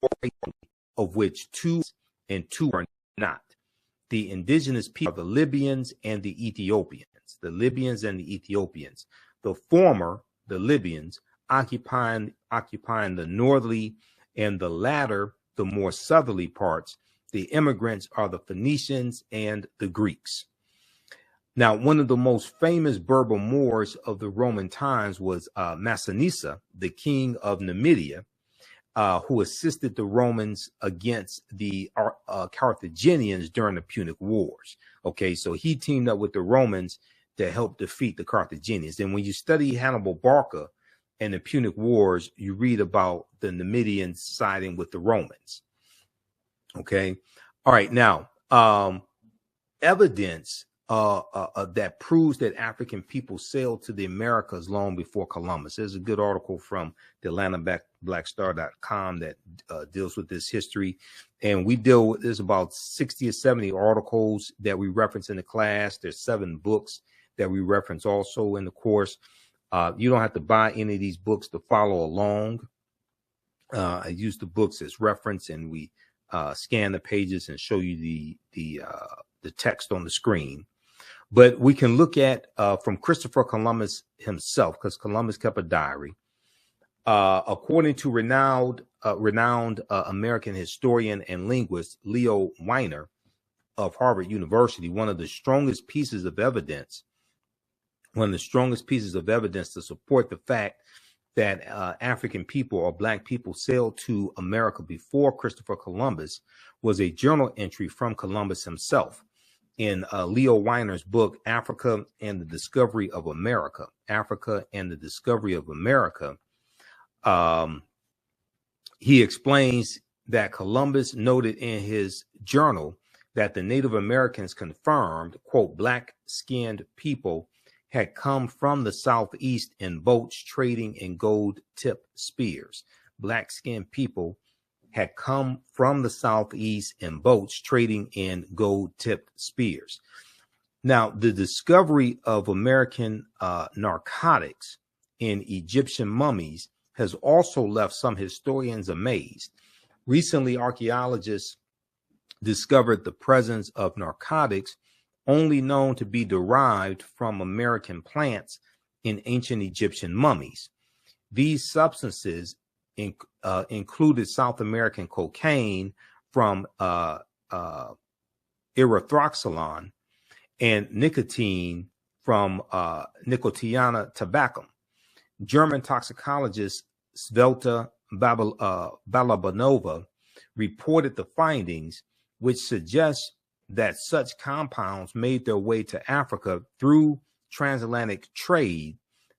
4 races, of which 2 and 2 are not. The indigenous people are the Libyans and the Ethiopians. The Libyans and the Ethiopians. The former, the Libyans, occupying the northerly, and the latter, the more southerly parts. The immigrants are the Phoenicians and the Greeks. Now, one of the most famous Berber Moors of the Roman times was Massinissa, the king of Numidia, who assisted the Romans against the Carthaginians during the Punic Wars. Okay, so he teamed up with the Romans to help defeat the Carthaginians. And when you study Hannibal Barca and the Punic Wars, you read about the Numidians siding with the Romans. Okay, all right. Now, evidence that proves that African people sailed to the Americas long before Columbus. There's a good article from the AtlantaBlackStar.com that deals with this history. And we deal with, there's about 60 or 70 articles that we reference in the class. There's 7 books that we reference also in the course. You don't have to buy any of these books to follow along. I use the books as reference, and we scan the pages and show you the text on the screen. But we can look at from Christopher Columbus himself, because Columbus kept a diary. According to renowned American historian and linguist Leo Weiner of Harvard University, one of the strongest pieces of evidence to support the fact that African people or Black people sailed to America before Christopher Columbus was a journal entry from Columbus himself. In Leo Weiner's book, Africa and the Discovery of America, he explains that Columbus noted in his journal that the Native Americans confirmed, quote, black-skinned people had come from the southeast in boats trading in gold-tipped spears. Black-skinned people had come from the southeast in boats trading in gold-tipped spears. Now, the discovery of American narcotics in Egyptian mummies has also left some historians amazed. Recently, archaeologists discovered the presence of narcotics only known to be derived from American plants in ancient Egyptian mummies. These substances included South American cocaine from erythroxylon and nicotine from Nicotiana tabacum. German toxicologist Svelta Balabanova reported the findings, which suggest that such compounds made their way to Africa through transatlantic trade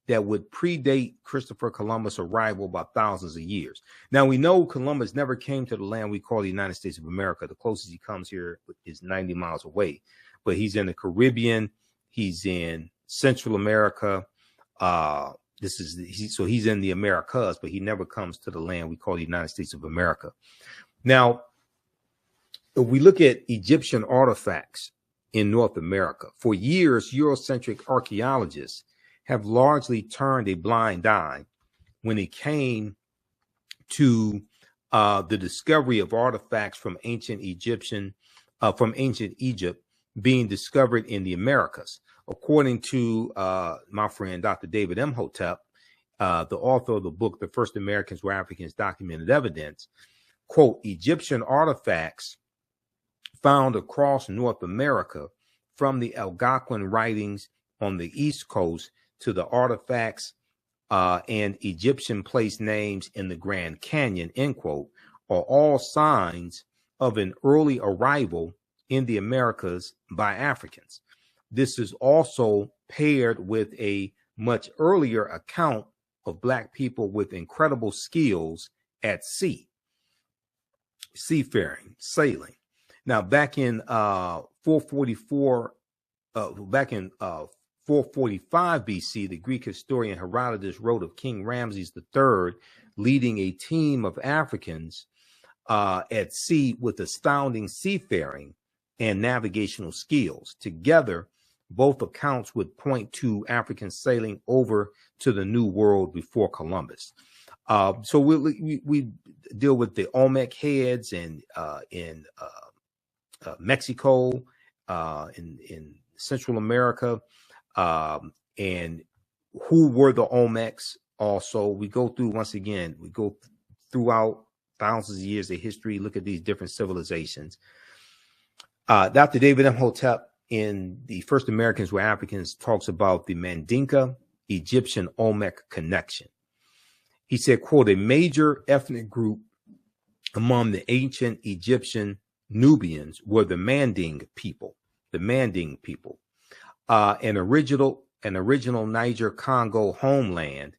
that would predate Christopher Columbus' arrival by thousands of years. Now, we know Columbus never came to the land we call the United States of America. The closest he comes here is 90 miles away, but he's in the Caribbean. He's in Central America. So he's in the Americas, but he never comes to the land we call the United States of America. Now, if we look at Egyptian artifacts in North America, for years, Eurocentric archaeologists have largely turned a blind eye when it came to the discovery of artifacts from ancient Egypt being discovered in the Americas. According to my friend, Dr. David Imhotep, the author of the book, The First Americans Were Africans, Documented Evidence, quote, Egyptian artifacts found across North America, from the Algonquin writings on the East Coast to the artifacts and Egyptian place names in the Grand Canyon, end quote, are all signs of an early arrival in the Americas by Africans. This is also paired with a much earlier account of Black people with incredible skills at sea, seafaring, sailing. Now, back in 445 BC, the Greek historian Herodotus wrote of King Ramses III leading a team of Africans at sea with astounding seafaring and navigational skills. Together, both accounts would point to African sailing over to the New World before Columbus. So we deal with the Olmec heads in Mexico, in Central America, and who were the Olmecs. Also, we go through, once again, we go throughout thousands of years of history, look at these different civilizations. Dr. David Imhotep in The First Americans Were Africans talks about the Mandinka Egyptian Olmec connection. He said, quote, a major ethnic group among the ancient Egyptian Nubians were the Manding people, an original Niger Congo homeland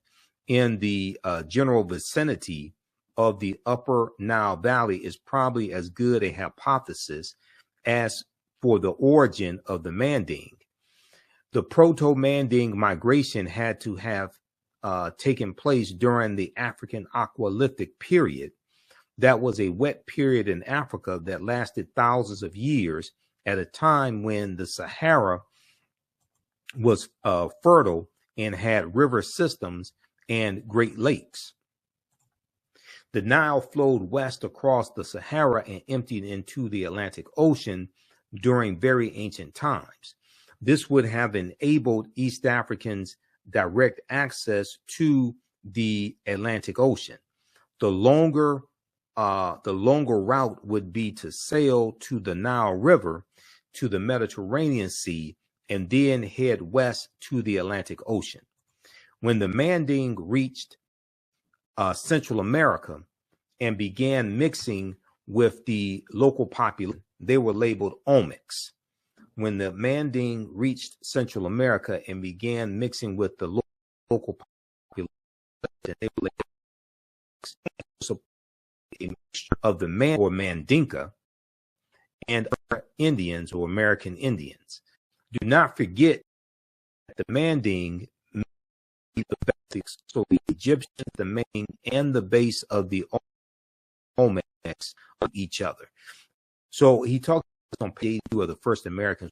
in the general vicinity of the Upper Nile Valley is probably as good a hypothesis as for the origin of the Manding. The Proto-Manding migration had to have taken place during the African Aqualithic period. That was a wet period in Africa that lasted thousands of years at a time when the Sahara was fertile and had river systems and Great Lakes. The Nile flowed west across the Sahara and emptied into the Atlantic Ocean during very ancient times. This would have enabled East Africans direct access to the Atlantic Ocean. The longer route would be to sail to the Nile River, to the Mediterranean Sea, and then head west to the Atlantic Ocean. When the Manding reached Central America and began mixing with the local population, they were labeled Olmecs. When the Manding reached Central America and began mixing with the local population, they were labeled so a mixture of the Man or Mandinka and other Indians or American Indians. Do not forget that the Manding made the basics, so the Egyptians, the main and the base of the Olmecs of each other. So he talked on page 2 of The First Americans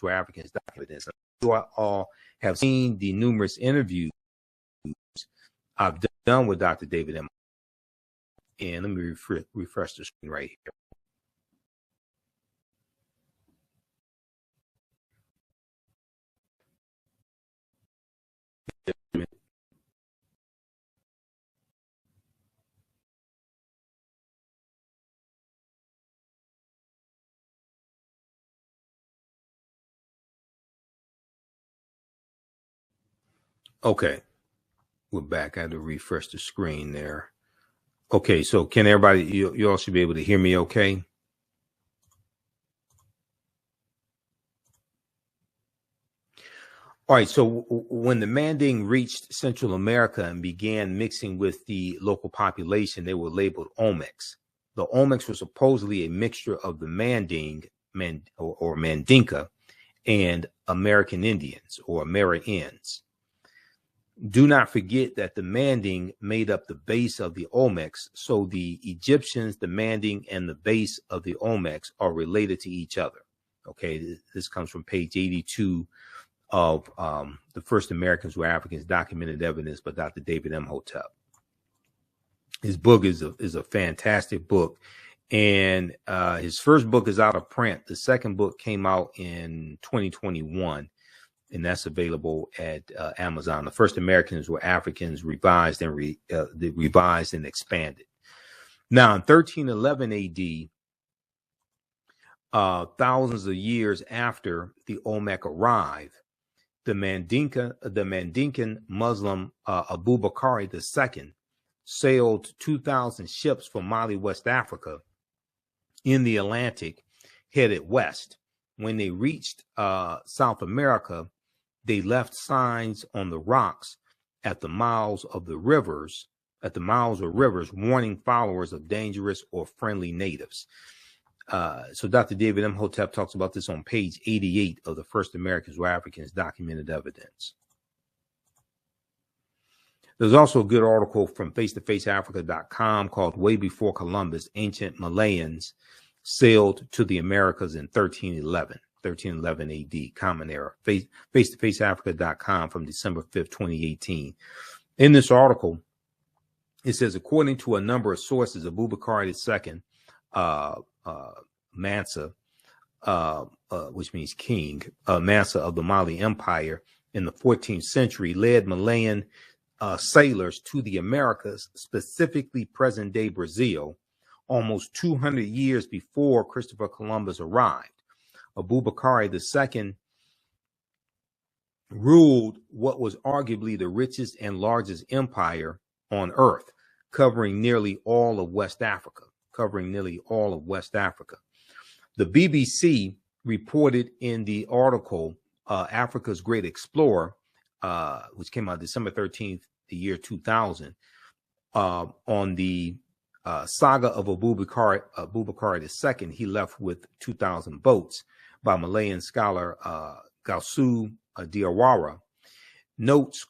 Were Africans documents. You all have seen the numerous interviews I've done with Dr. David M. And let me refresh the screen right here. Okay, we're back. I had to refresh the screen there. Okay, so can everybody, you all should be able to hear me okay? All right, so when the Manding reached Central America and began mixing with the local population, they were labeled Olmecs. The Olmecs were supposedly a mixture of the Manding or Mandinka and American Indians or Americans. Do not forget that the Manding made up the base of the Olmecs, so the Egyptians, the Manding, and the base of the Olmecs are related to each other. Okay, this comes from page 82 of The First Americans Were Africans, Documented Evidence by Dr. David Imhotep. His book is a fantastic book, and his first book is out of print. The second book came out in 2021. And that's available at Amazon. The First Americans Were Africans, revised and revised and expanded. Now, in 1311 AD, thousands of years after the Olmec arrived, the Mandinkan Muslim Abu Bakr II sailed 2,000 ships from Mali, West Africa, in the Atlantic, headed west. When they reached South America, they left signs on the rocks at the mouths of rivers, warning followers of dangerous or friendly natives. So Dr. David Imhotep talks about this on page 88 of The First Americans Were Africans, Documented Evidence. There's also a good article from face-to-faceafrica.com called Way Before Columbus, Ancient Malayans Sailed to the Americas in 1311 AD, Common Era, face-to-faceafrica.com from December 5th, 2018. In this article, It says, according to a number of sources, Abubakar II, Mansa, which means king, Mansa of the Mali Empire in the 14th century, led Malayan sailors to the Americas, specifically present-day Brazil, almost 200 years before Christopher Columbus arrived. Abubakar II ruled what was arguably the richest and largest empire on earth, covering nearly all of West Africa. The BBC reported in the article, Africa's Great Explorer, which came out December 13th, the year 2000, on the saga of Abubakar II. He left with 2,000 boats, by Malayan scholar Gausu Diawara. Notes,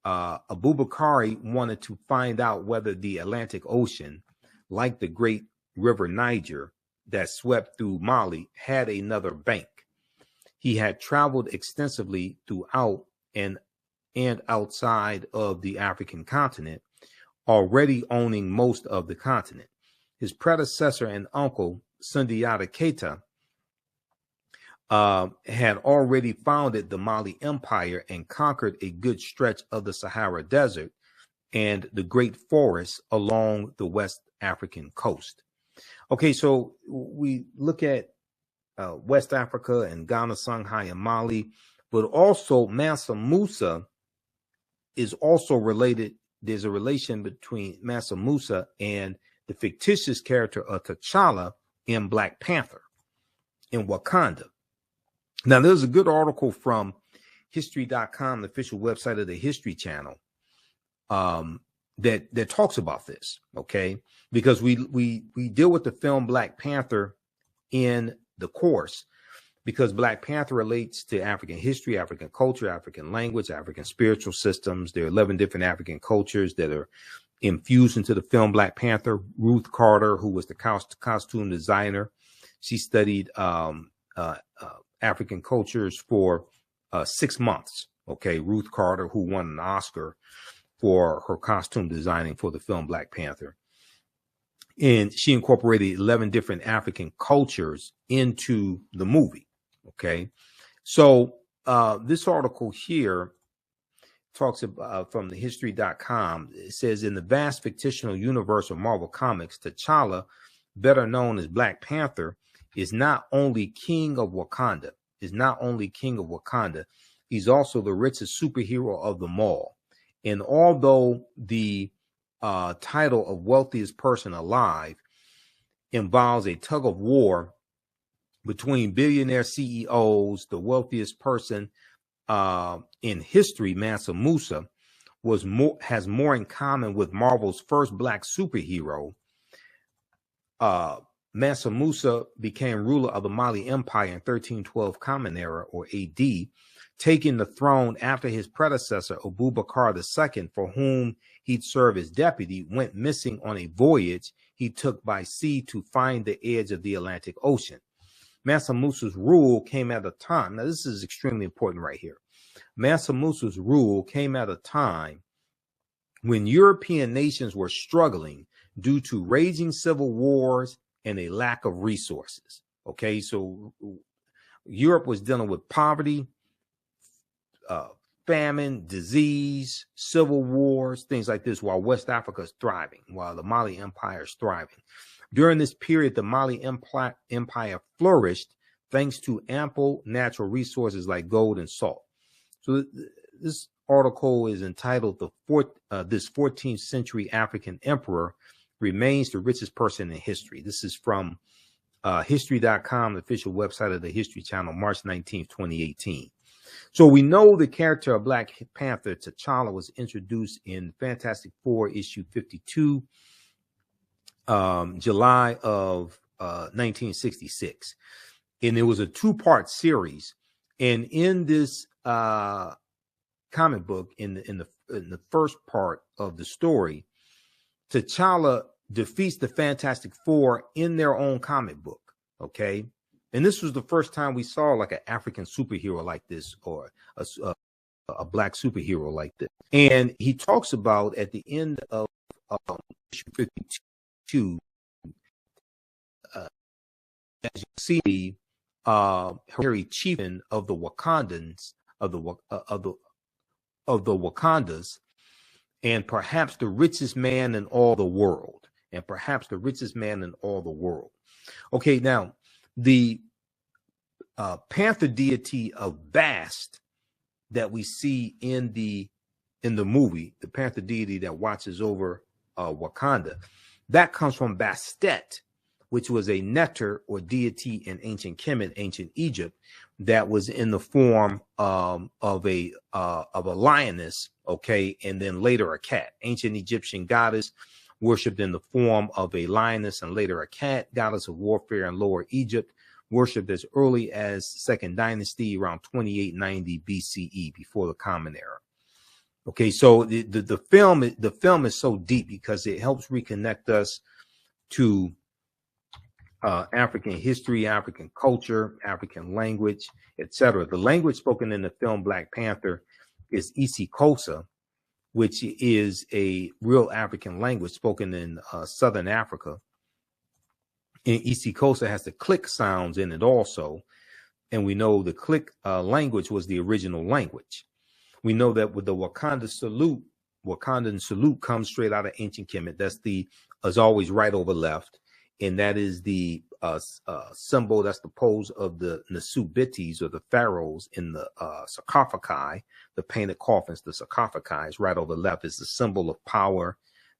Abubakar wanted to find out whether the Atlantic Ocean, like the great river Niger that swept through Mali, had another bank. He had traveled extensively throughout and outside of the African continent, already owning most of the continent. His predecessor and uncle, Sundiata Keita, had already founded the Mali Empire and conquered a good stretch of the Sahara Desert and the great forests along the West African coast. Okay, so we look at West Africa and Ghana, Songhai, and Mali, but also Mansa Musa is also related. There's a relation between Mansa Musa and the fictitious character of T'Challa in Black Panther in Wakanda. Now, there's a good article from history.com, the official website of the History Channel, that talks about this, okay? Because we deal with the film Black Panther in the course, because Black Panther relates to African history, African culture, African language, African spiritual systems. There are 11 different African cultures that are infused into the film Black Panther. Ruth Carter, who was the costume designer, she studied African cultures for 6 months. Okay, Ruth Carter, who won an Oscar for her costume designing for the film Black Panther. And she incorporated 11 different African cultures into the movie. Okay, so this article here talks about from the history.com. It says, in the vast fictional universe of Marvel Comics, T'Challa, better known as Black Panther, is not only king of Wakanda, he's also the richest superhero of them all. And although the title of wealthiest person alive involves a tug of war between billionaire CEOs, the wealthiest person in history, Mansa Musa, has more in common with Marvel's first black superhero. Mansa Musa became ruler of the Mali Empire in 1312 Common Era, or AD, taking the throne after his predecessor, Abubakar II, for whom he'd serve as deputy, went missing on a voyage he took by sea to find the edge of the Atlantic Ocean. Mansa Musa's rule came at a time, now this is extremely important right here. Mansa Musa's rule came at a time when European nations were struggling due to raging civil wars and a lack of resources. Okay, so Europe was dealing with poverty, famine, disease, civil wars, things like this, while West Africa is thriving, while the Mali Empire is thriving. During this period, the Mali Empire flourished thanks to ample natural resources like gold and salt. So this article is entitled This 14th Century African Emperor Remains the Richest Person in History. This is from history.com, the official website of the History Channel, March 19th, 2018. So we know the character of Black Panther, T'Challa, was introduced in Fantastic Four issue 52, July of 1966. And it was a 2-part series. And in this comic book, in the first part of the story, T'Challa defeats the Fantastic Four in their own comic book. Okay. And this was the first time we saw like an African superhero like this, or a black superhero like this. And he talks about at the end of issue 52, as you see, hereditary chieftain of the Wakandans, of the Wakandas, and perhaps the richest man in all the world, Okay, now the Panther deity of Bast that we see in the movie, the Panther deity that watches over Wakanda, that comes from Bastet, which was a nectar or deity in ancient Kemet, ancient Egypt, that was in the form of a lioness, okay, and then later a cat. Ancient Egyptian goddess worshipped in the form of a lioness and later a cat, goddess of warfare in Lower Egypt, worshipped as early as Second Dynasty, around 2890 BCE, before the Common Era. Okay, so the film is so deep because it helps reconnect us to African history, African culture, African language, etc. The language spoken in the film Black Panther is isiXhosa, which is a real African language spoken in Southern Africa. And isiXhosa has the click sounds in it also. And we know the click language was the original language. We know that with the Wakandan salute comes straight out of ancient Kemet. That's as always, right over left. And that is the symbol, that's the pose of the Nasubites, or the pharaohs in the sarcophagi, the painted coffins, the sarcophagi is right over left. Is the symbol of power,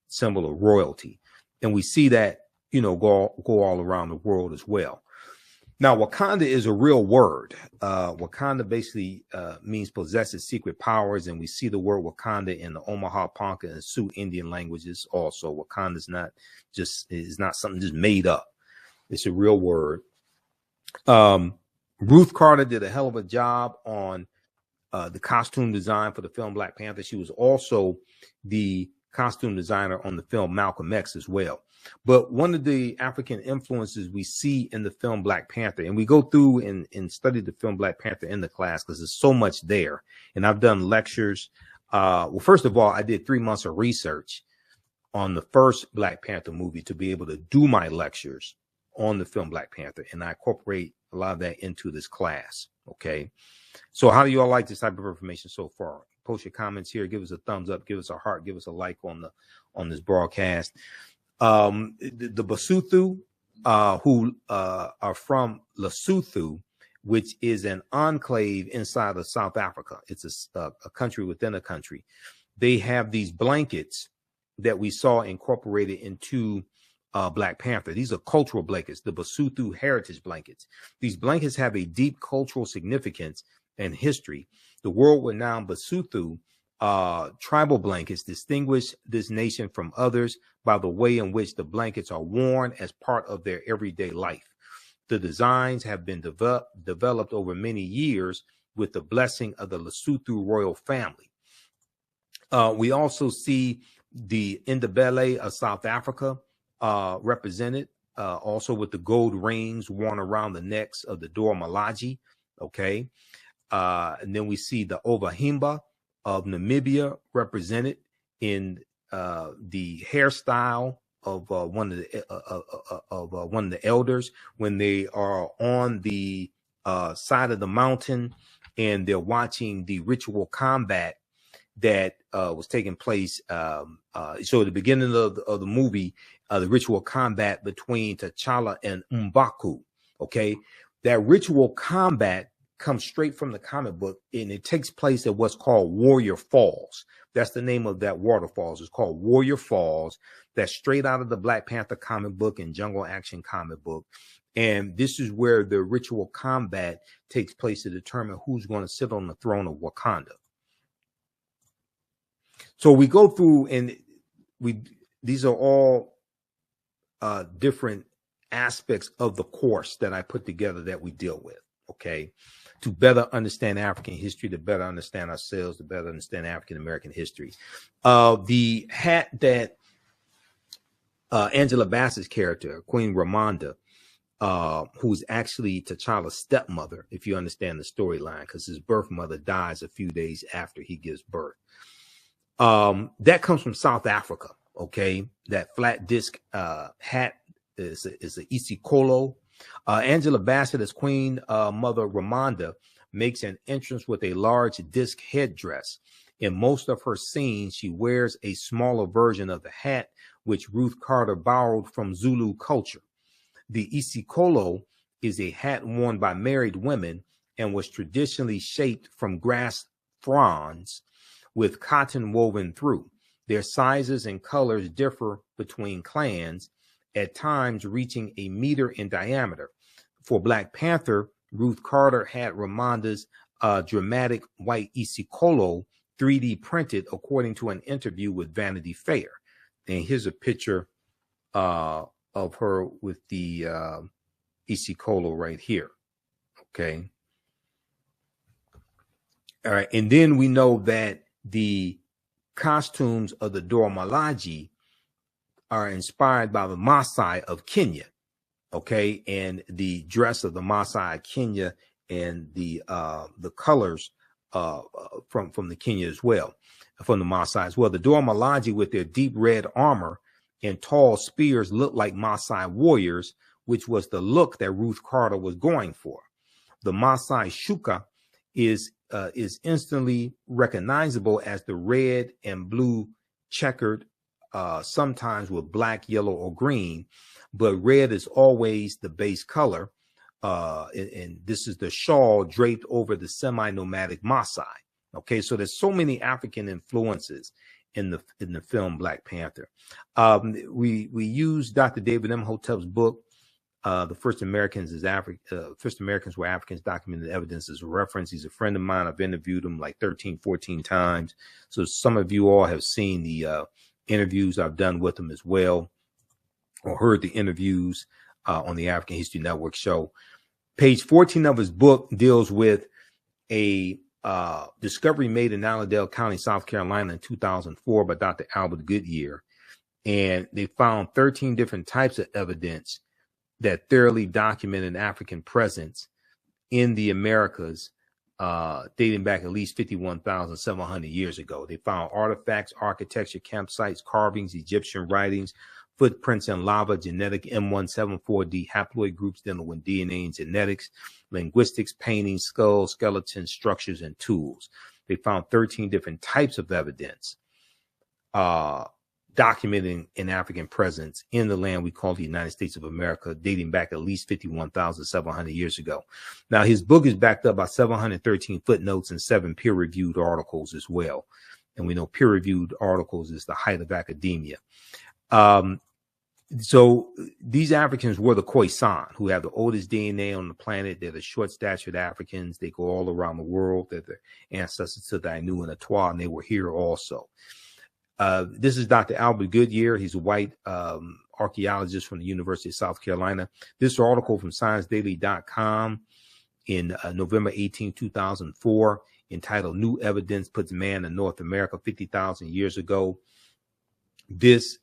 symbol of royalty. And we see that, go all around the world as well. Now, Wakanda is a real word. Wakanda basically means possesses secret powers, and we see the word Wakanda in the Omaha, Ponca, and Sioux Indian languages also. Wakanda is not something just made up. It's a real word. Ruth Carter did a hell of a job on the costume design for the film Black Panther. She was also the costume designer on the film Malcolm X as well. But one of the African influences we see in the film Black Panther, and we go through and study the film Black Panther in the class because there's so much there. And I've done lectures. Well, first of all, I did 3 months of research on the first Black Panther movie to be able to do my lectures on the film Black Panther. And I incorporate a lot of that into this class. Okay. So how do you all like this type of information so far? Post your comments here. Give us a thumbs up. Give us a heart. Give us a like on this broadcast. The Basotho, who are from Lesotho, which is an enclave inside of South Africa. It's a country within a country. They have these blankets that we saw incorporated into Black Panther. These are cultural blankets, the Basotho heritage blankets. These blankets have a deep cultural significance and history. The world-renowned Basotho tribal blankets distinguish this nation from others by the way in which the blankets are worn as part of their everyday life. The designs have been developed over many years with the blessing of the Lesotho royal family. We also see the Ndebele of South Africa represented, also with the gold rings worn around the necks of the Dora Milaje. Okay. And then we see the Ovahimba of Namibia represented in the hairstyle of one of the elders when they are on the side of the mountain and they're watching the ritual combat that was taking place. So at the beginning of the movie, the ritual combat between T'Challa and M'Baku. Okay, that ritual combat comes straight from the comic book, and it takes place at what's called Warrior Falls. That's the name of that waterfalls. It's called Warrior Falls. That's straight out of the Black Panther comic book and Jungle Action comic book. And this is where the ritual combat takes place to determine who's going to sit on the throne of Wakanda. So we go through, and these are all different aspects of the course that I put together that we deal with. Okay, to better understand African history, to better understand ourselves, to better understand African American history. The hat that Angela Bassett's character, Queen Ramonda, who's actually T'Challa's stepmother, if you understand the storyline, because his birth mother dies a few days after he gives birth. That comes from South Africa. Okay, that flat disc hat is a Isicolo. Angela Bassett as Queen Mother Ramonda makes an entrance with a large disc headdress. In most of her scenes, she wears a smaller version of the hat, which Ruth Carter borrowed from Zulu culture. The Isicolo is a hat worn by married women and was traditionally shaped from grass fronds with cotton woven through. Their sizes and colors differ between clans, at times reaching a meter in diameter. For Black Panther, Ruth Carter had Ramonda's dramatic white Isicolo 3D printed according to an interview with Vanity Fair. And here's a picture of her with the Isicolo right here. Okay. All right. And then we know that the costumes of the Dora Milaje are inspired by the Maasai of Kenya. Okay. And the dress of the Maasai of Kenya and the colors from the Kenya as well, from the Maasai as well. The Dora Milaje with their deep red armor and tall spears look like Maasai warriors, which was the look that Ruth Carter was going for. The Maasai shuka is instantly recognizable as the red and blue checkered, sometimes with black, yellow, or green, but red is always the base color. And this is the shawl draped over the semi-nomadic Maasai. Okay, so there's so many African influences in the film Black Panther. We use Dr. David Imhotep's book, The First Americans First Americans Were Africans, Documented Evidence, as a reference. He's a friend of mine. I've interviewed him like 13, 14 times. So some of you all have seen the interviews I've done with him as well, or heard the interviews on the African History Network show. Page 14 of his book deals with a discovery made in Allendale County, South Carolina in 2004 by Dr. Albert Goodyear. And they found 13 different types of evidence that thoroughly documented African presence in the Americas, dating back at least 51,700 years ago. They found artifacts, architecture, campsites, carvings, Egyptian writings, footprints in lava, genetic M174D haploid groups dealing with DNA and genetics, linguistics, paintings, skulls, skeletons, structures, and tools. They found 13 different types of evidence documenting an African presence in the land we call the United States of America, dating back at least 51,700 years ago. Now, his book is backed up by 713 footnotes and 7 peer-reviewed articles as well. And we know peer-reviewed articles is the height of academia. So these Africans were the Khoisan, who have the oldest DNA on the planet. They're the short-statured Africans. They go all around the world. They're the ancestors to the Ainu and Atwa, and they were here also. This is Dr. Albert Goodyear. He's a white archaeologist from the University of South Carolina. This article from ScienceDaily.com in November 18, 2004, entitled New Evidence Puts Man in North America 50,000 Years Ago. This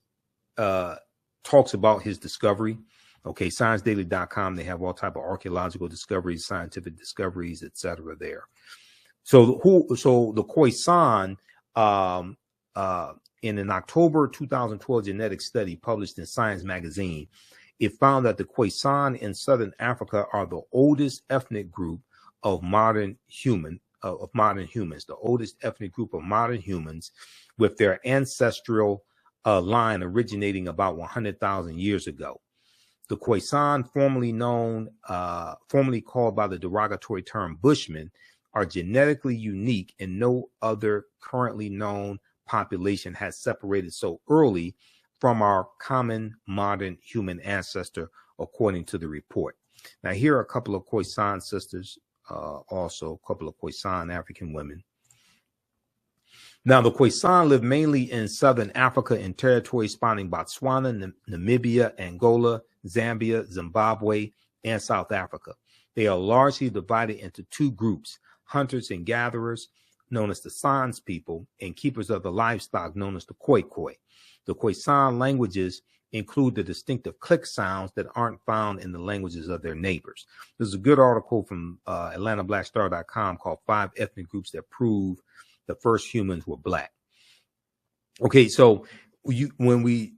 talks about his discovery. Okay, ScienceDaily.com, they have all type of archaeological discoveries, scientific discoveries, etc. there. So the Khoisan, in an October 2012 genetic study published in Science magazine, it found that the Khoisan in southern Africa are the oldest ethnic group of modern humans, the oldest ethnic group of modern humans, with their ancestral line originating about 100,000 years ago. The Khoisan, formerly called by the derogatory term Bushmen, are genetically unique, and no other currently known population has separated so early from our common modern human ancestor, according to the report. Now, here are a couple of Khoisan sisters, also a couple of Khoisan African women. Now, the Khoisan live mainly in southern Africa in territories spanning Botswana, Namibia, Angola, Zambia, Zimbabwe, and South Africa. They are largely divided into two groups: hunters and gatherers, known as the Sans people, and keepers of the livestock, known as the Khoikhoi. The Khoisan languages include the distinctive click sounds that aren't found in the languages of their neighbors. There's a good article from AtlantaBlackStar.com called 5 Ethnic Groups That Prove the First Humans Were Black. Okay, so when we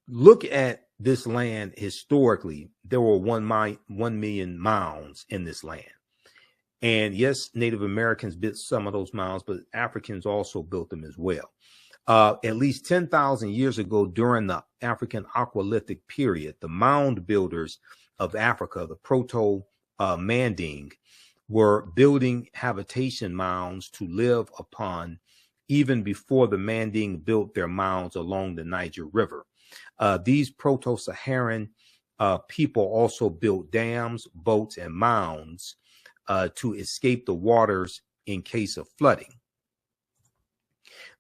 look at this land historically, there were 1 million mounds in this land. And yes, Native Americans built some of those mounds, but Africans also built them as well. At least 10,000 years ago, during the African Aqualithic period, the mound builders of Africa, the Proto-Manding, were building habitation mounds to live upon even before the Manding built their mounds along the Niger River. These Proto-Saharan people also built dams, boats, and mounds to escape the waters in case of flooding.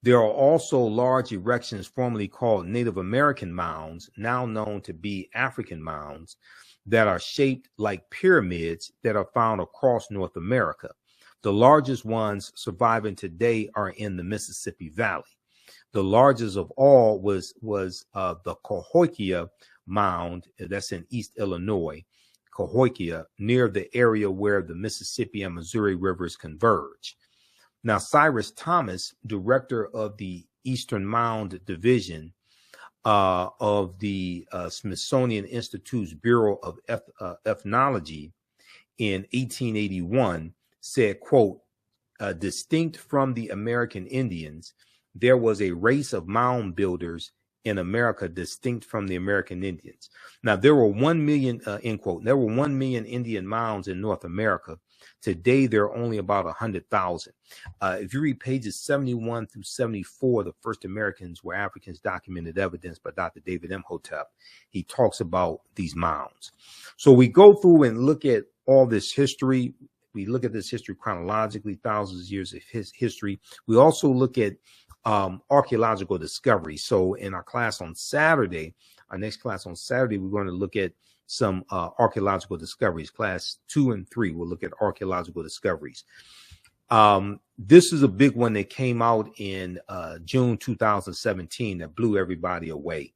There are also large erections formerly called Native American mounds, now known to be African mounds, that are shaped like pyramids that are found across North America. The largest ones surviving today are in the Mississippi Valley. The largest of all was the Cahokia Mound, that's in East Illinois, Cahokia, near the area where the Mississippi and Missouri rivers converge. Now, Cyrus Thomas, director of the Eastern Mound Division of the Smithsonian Institute's Bureau of Ethnology in 1881, said, quote, distinct from the American Indians, there was a race of mound builders in America distinct from the American Indians. Now, there were 1 million, end quote, there were 1 million Indian mounds in North America. Today, there are only about 100,000. If you read pages 71 through 74, the first Americans were Africans, documented evidence by Dr. David Imhotep. He talks about these mounds. So we go through and look at all this history. We look at this history chronologically, thousands of years of history. We also look at archaeological discovery. So in our class on Saturday, our next class on Saturday, we're going to look at some archaeological discoveries. Class 2 and 3 will look at archaeological discoveries. This is a big one that came out in June 2017 that blew everybody away.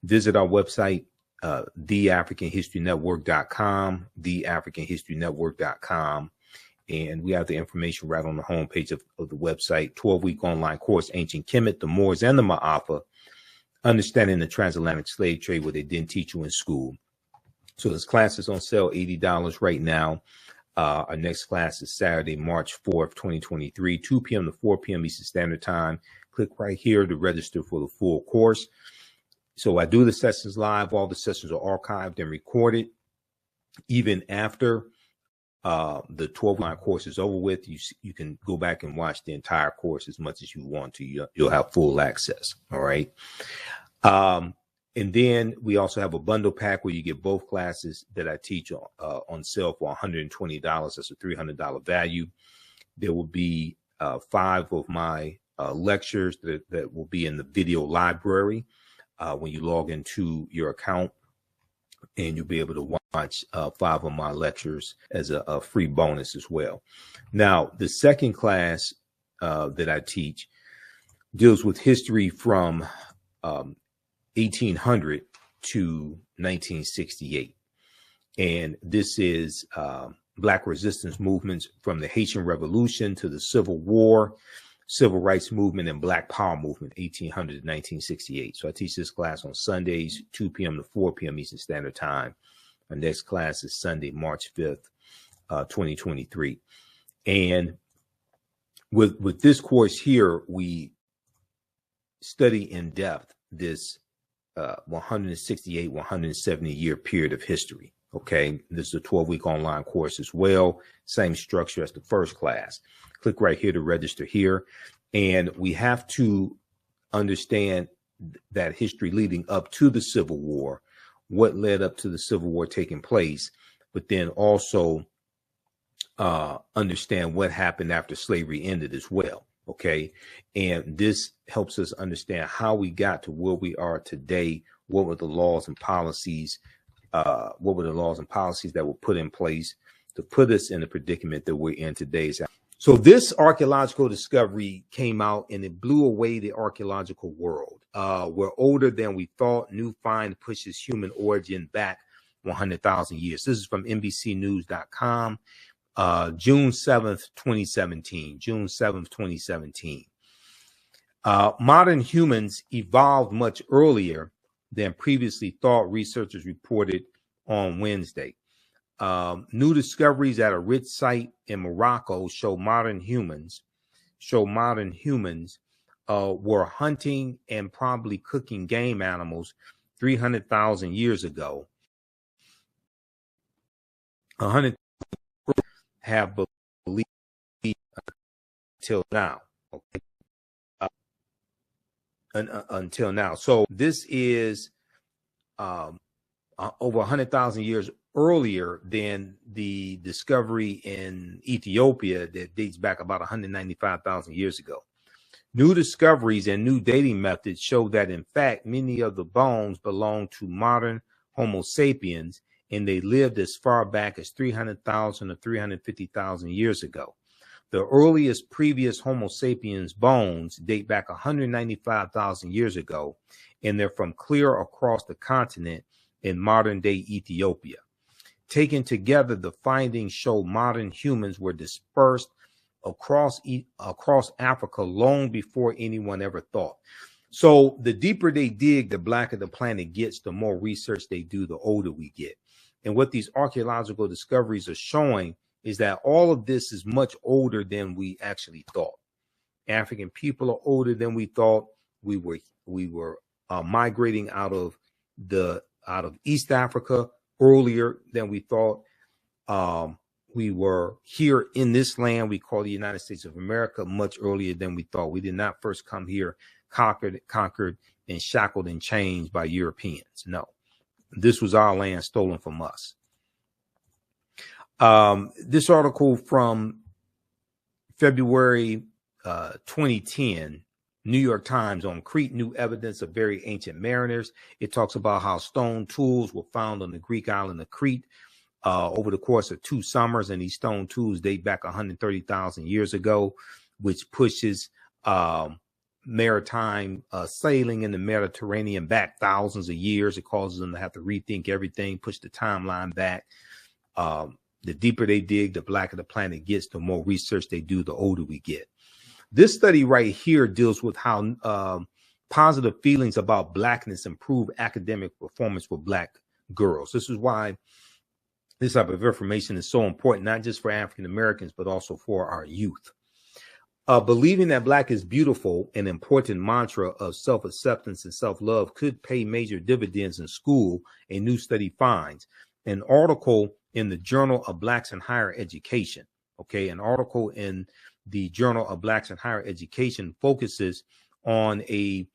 Visit our website, theafricanhistorynetwork.com, theafricanhistorynetwork.com. And we have the information right on the homepage of the website. 12-week online course, Ancient Kemet, the Moors, and the Ma'afa, Understanding the Transatlantic Slave Trade, what they didn't teach you in school. So this class is on sale, $80 right now. Our next class is Saturday, March 4th, 2023, 2 p.m. to 4 p.m. Eastern Standard Time. Click right here to register for the full course. So I do the sessions live. All the sessions are archived and recorded. Even after the 12-line course is over with, you can go back and watch the entire course as much as you want to. You'll have full access. All right. And then we also have a bundle pack where you get both classes that I teach on sale for $120. That's a $300 value. There will be 5 of my lectures that will be in the video library when you log into your account, and you'll be able to watch 5 of my lectures as a free bonus as well. Now, the second class that I teach deals with history from 1800 to 1968. And this is Black resistance movements from the Haitian Revolution to the Civil War, Civil Rights Movement, and Black Power Movement, 1800 to 1968. So I teach this class on Sundays, 2 p.m. to 4 p.m. Eastern Standard Time. Our next class is Sunday, March 5th, 2023. And with this course here, we study in depth this 168, 170 year period of history. Okay, this is a 12-week online course as well. Same structure as the first class. Click right here to register here. And we have to understand that history leading up to the Civil War, what led up to the Civil War taking place, but then also understand what happened after slavery ended as well. Okay, and this helps us understand how we got to where we are today. What were the laws and policies? That were put in place to put us in the predicament that we're in today? So this archaeological discovery came out and it blew away the archaeological world. We're older than we thought. New find pushes human origin back 100,000 years. This is from NBCnews.com. June 7th, 2017. June 7th, 2017. Modern humans evolved much earlier than previously thought, researchers reported on Wednesday. New discoveries at a rich site in Morocco show modern humans were hunting and probably cooking game animals 300,000 years ago. 100 have believed until now. Okay. Until now. So this is over 100,000 years earlier than the discovery in Ethiopia that dates back about 195,000 years ago. New discoveries and new dating methods show that, in fact, many of the bones belong to modern Homo sapiens, and they lived as far back as 300,000 or 350,000 years ago. The earliest previous Homo sapiens bones date back 195,000 years ago, and they're from clear across the continent in modern-day Ethiopia. Taken together, the findings show modern humans were dispersed across Africa long before anyone ever thought. So the deeper they dig, the blacker the planet gets, the more research they do, the older we get. And what these archaeological discoveries are showing is that all of this is much older than we actually thought. African people are older than we thought. We were migrating out of East Africa earlier than we thought. We were here in this land we call the United States of America much earlier than we thought. We did not first come here conquered and shackled and chained by Europeans. No, this was our land stolen from us. This article from February 2010, New York Times, on Crete, new evidence of very ancient mariners. It talks about how stone tools were found on the Greek island of Crete over the course of 2 summers, and these stone tools date back 130,000 years ago, which pushes maritime sailing in the Mediterranean back thousands of years. It causes them to have to rethink everything, push the timeline back. The deeper they dig, the blacker the planet gets, the more research they do, the older we get. This study right here deals with how positive feelings about blackness improve academic performance for Black girls. This is why this type of information is so important, not just for African Americans, but also for our youth. Believing that Black is beautiful, an important mantra of self-acceptance and self-love, could pay major dividends in school, a new study finds. An article in the Journal of Blacks in Higher Education, an article in the Journal of Blacks in Higher Education focuses on a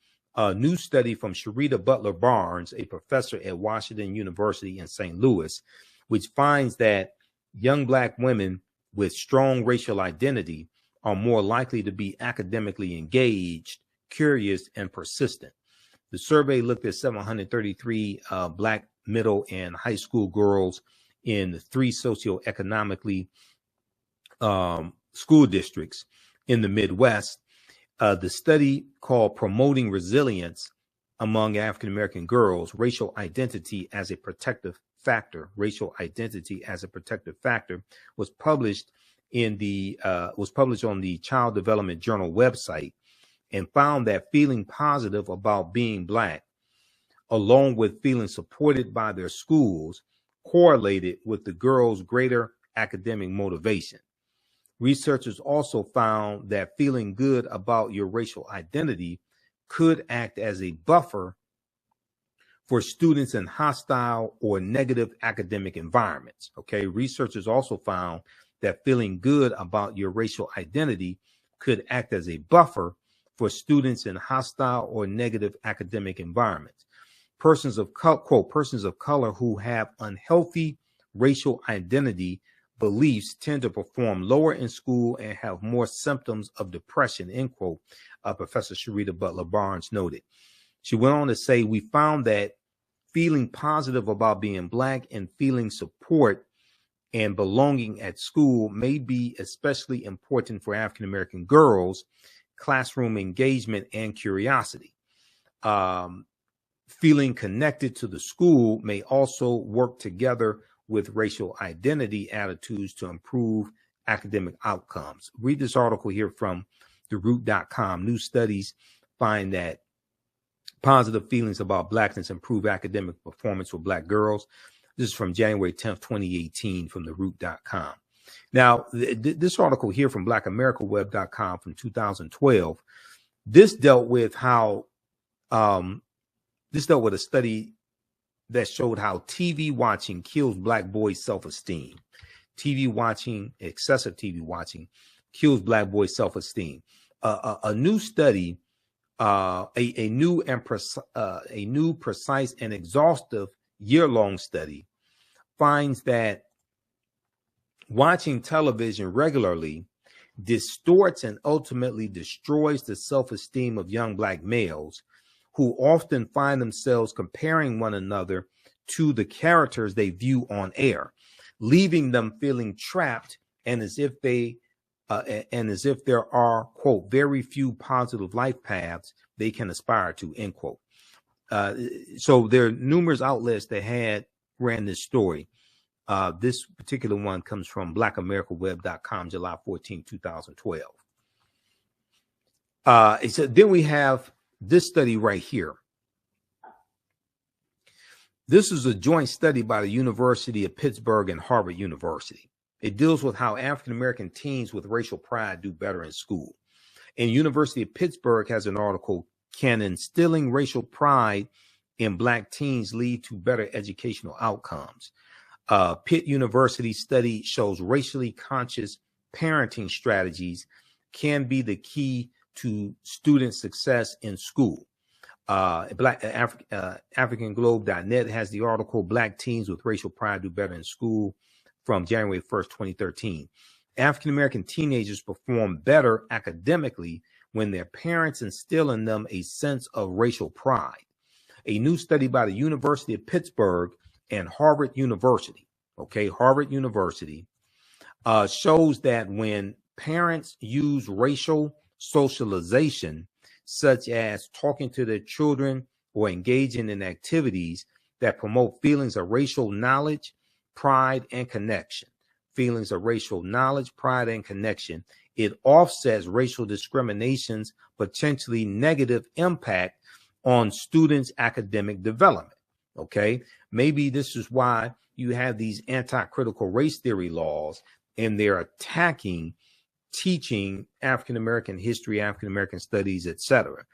new study from Sharita Butler Barnes, a professor at Washington University in St. Louis, which finds that young Black women with strong racial identity are more likely to be academically engaged, curious, and persistent. The survey looked at 733 Black middle and high school girls in 3 socioeconomically school districts in the Midwest. The study, called Promoting Resilience Among African American Girls, Racial Identity as a Protective Factor, was published on the Child Development Journal website, and found that feeling positive about being Black, along with feeling supported by their schools, correlated with the girls' greater academic motivation. Researchers also found that feeling good about your racial identity could act as a buffer for students in hostile or negative academic environments. Researchers also found that feeling good about your racial identity could act as a buffer for students in hostile or negative academic environments. Persons of color who have unhealthy racial identity beliefs tend to perform lower in school and have more symptoms of depression, end quote, Professor Sharita Butler Barnes noted. She went on to say, we found that feeling positive about being Black and feeling support and belonging at school may be especially important for African American girls, classroom engagement, and curiosity. Feeling connected to the school may also work together with racial identity attitudes to improve academic outcomes. Read this article here from theroot.com. New studies find that positive feelings about blackness improve academic performance for black girls. This is from January 10th, 2018 from theroot.com. Now, this article here from blackamericaweb.com from 2012, this dealt with how, this dealt with a study that showed how TV watching kills black boys' self-esteem. TV watching, excessive TV watching, kills black boys' self-esteem. A new study, a new, precise, and exhaustive year-long study finds that watching television regularly distorts and ultimately destroys the self-esteem of young black males, who often find themselves comparing one another to the characters they view on air, leaving them feeling trapped and as if there are, quote, very few positive life paths they can aspire to, end quote. So there are numerous outlets that ran this story. This particular one comes from blackamericaweb.com, July 14, 2012. So then we have this study right here. This is a joint study by the University of Pittsburgh and Harvard University. It deals with how African-American teens with racial pride do better in school. And University of Pittsburgh has an article, Can Instilling Racial Pride in Black Teens Lead to Better Educational Outcomes? Pitt University study shows racially conscious parenting strategies can be the key to student success in school. AfricanGlobe.net has the article, Black Teens with Racial Pride Do Better in School, from January 1st, 2013. African-American teenagers perform better academically when their parents instill in them a sense of racial pride. A new study by the University of Pittsburgh and Harvard University, Harvard University, shows that when parents use racial socialization, such as talking to their children or engaging in activities that promote feelings of racial knowledge, pride, and connection, it offsets racial discrimination's potentially negative impact on students' academic development. Maybe this is why you have these anti-critical race theory laws, and they're attacking teaching African-American history, African-American studies, etc.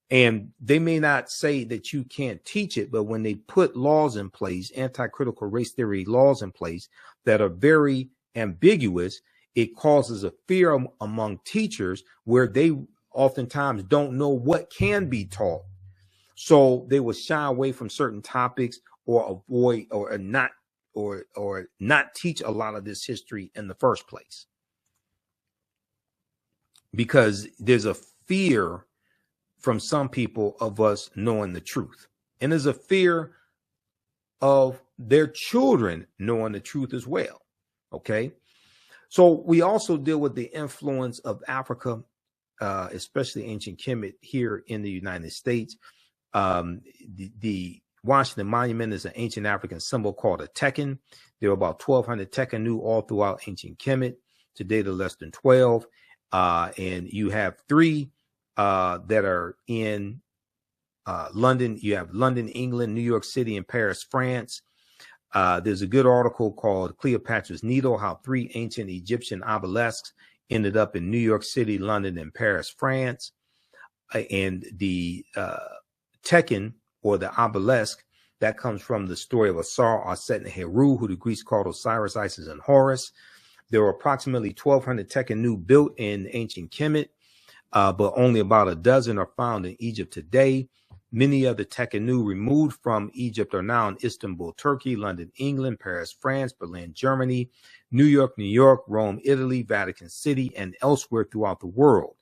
And they may not say that you can't teach it, but when they put laws in place, anti-critical race theory laws in place that are very ambiguous, it causes a fear among teachers where they oftentimes don't know what can be taught. So they will shy away from certain topics or avoid or not teach a lot of this history in the first place, because there's a fear from some people of us knowing the truth, and there's a fear of their children knowing the truth as well. So we also deal with the influence of Africa, especially ancient Kemet, here in the United States. The Washington Monument is an ancient African symbol called a Tekhen. There are about 1,200 Tekhen all throughout ancient Kemet. Today, there are less than 12. And you have 3 that are in London. You have London, England, New York City, and Paris, France. There's a good article called Cleopatra's Needle, how 3 ancient Egyptian obelisks ended up in New York City, London, and Paris, France. And the Tekhen, or the obelisk, that comes from the story of Asar, Aset, and Heru, who the Greeks called Osiris, Isis, and Horus. There were approximately 1,200 Tekhen built in ancient Kemet, but only about a dozen are found in Egypt today. Many of the Tekhen removed from Egypt are now in Istanbul, Turkey, London, England, Paris, France, Berlin, Germany, New York, Rome, Italy, Vatican City, and elsewhere throughout the world.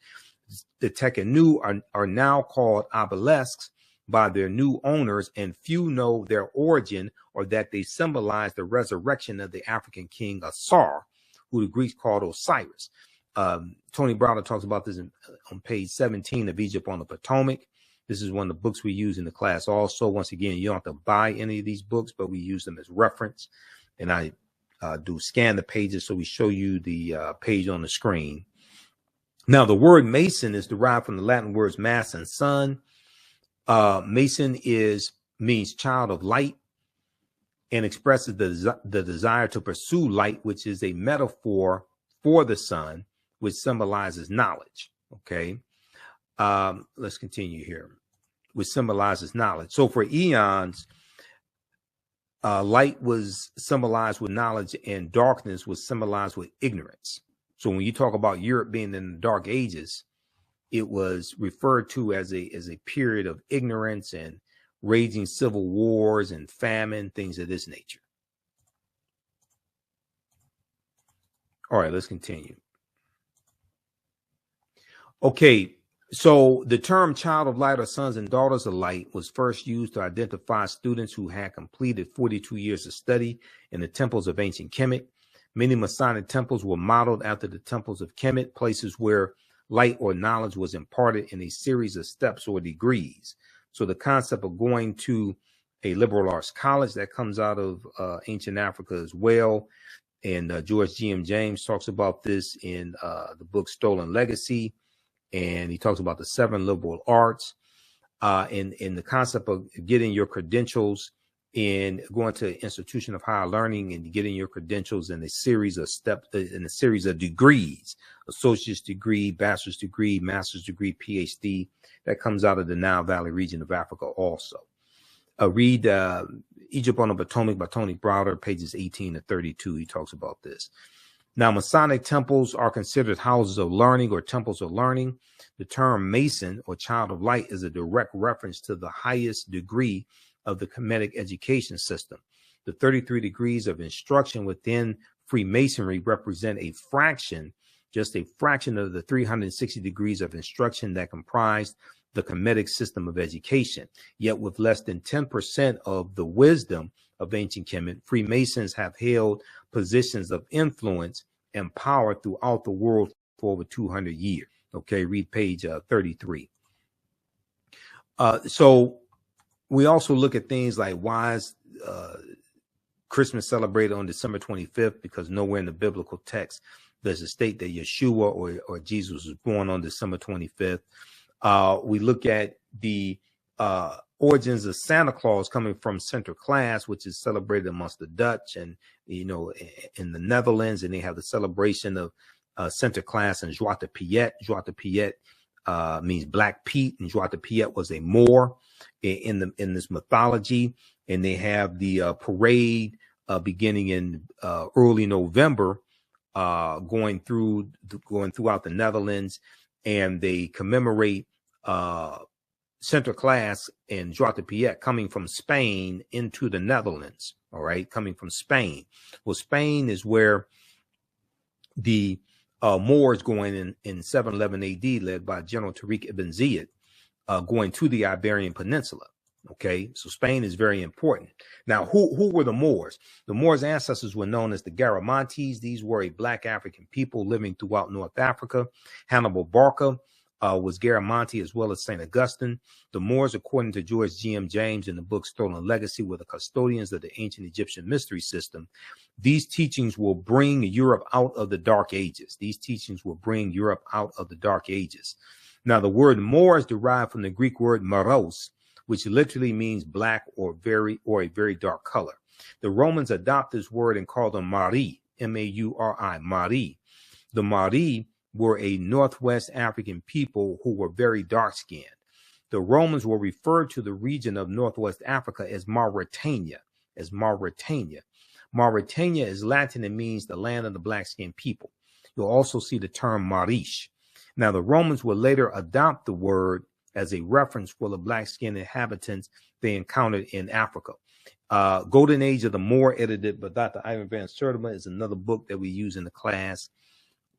The Tekhen are now called obelisks by their new owners, and few know their origin or that they symbolize the resurrection of the African king Asar, who the Greeks called Osiris. Tony Browder talks about this on page 17 of Egypt on the Potomac. This is one of the books we use in the class. Also, once again, you don't have to buy any of these books, but we use them as reference. And I do scan the pages, so we show you the page on the screen. Now, the word Mason is derived from the Latin words mass and sun. Mason means child of light and expresses the desire to pursue light, which is a metaphor for the sun, which symbolizes knowledge. Okay, let's continue here, which symbolizes knowledge. So for eons, light was symbolized with knowledge and darkness was symbolized with ignorance. So when you talk about Europe being in the Dark Ages, it was referred to as a period of ignorance and raging civil wars and famine, things of this nature. All right, let's continue. Okay, so the term child of light or sons and daughters of light was first used to identify students who had completed 42 years of study in the temples of ancient Kemet. Many Masonic temples were modeled after the temples of Kemet, places where light or knowledge was imparted in a series of steps or degrees. So the concept of going to a liberal arts college, that comes out of ancient Africa as well. And George G.M. James talks about this in the book Stolen Legacy. And he talks about the 7 liberal arts and the concept of getting your credentials in going to an institution of higher learning and getting your credentials in a series of steps, in a series of degrees, associate's degree, bachelor's degree, master's degree, PhD. That comes out of the Nile Valley region of Africa also. Read Egypt on the Potomac by Tony Browder, pages 18 to 32. He talks about this. Now, Masonic temples are considered houses of learning or temples of learning. The term Mason or child of light is a direct reference to the highest degree of the Kemetic education system. The 33 degrees of instruction within Freemasonry represent a fraction, just a fraction of the 360 degrees of instruction that comprised the Kemetic system of education. Yet with less than 10% of the wisdom of ancient Kemet, Freemasons have held positions of influence and power throughout the world for over 200 years. Okay, read page 33. So we also look at things like why is Christmas celebrated on December 25th, because nowhere in the biblical text does it state that Yeshua or Jesus was born on December 25th. We look at the origins of Santa Claus coming from Sinterklaas, which is celebrated amongst the Dutch and, you know, in the Netherlands, and they have the celebration of Sinterklaas and Zwarte Piet. Zwarte Piet means Black Pete, and Zwarte Piet was a Moor in this mythology. And they have the parade beginning in early November, going throughout the Netherlands, and they commemorate Sinterklaas and Zwarte Piet coming from Spain into the Netherlands. All right, coming from Spain. Well, Spain is where the Moors going in 711 AD, led by General Tariq ibn Ziyad, going to the Iberian Peninsula. Okay, so Spain is very important. Now, who were the Moors? The Moors' ancestors were known as the Garamantes. These were a Black African people living throughout North Africa. Hannibal Barca was Garamanti, as well as St. Augustine. The Moors, according to George G.M. James in the book Stolen Legacy, were the custodians of the ancient Egyptian mystery system. These teachings will bring Europe out of the Dark Ages. These teachings will bring Europe out of the Dark Ages. Now, the word Moor is derived from the Greek word moros, which literally means black or a very dark color. The Romans adopt this word and call them Mari, M-A-U-R-I, Mari. The Mari were a Northwest African people who were very dark-skinned. The Romans will refer to the region of Northwest Africa as Mauritania, Mauritania is Latin and means the land of the black-skinned people. You'll also see the term Marish. Now, the Romans would later adopt the word as a reference for the black-skinned inhabitants they encountered in Africa. Golden Age of the Moor, edited by Dr. Ivan Van Sertima, is another book that we use in the class.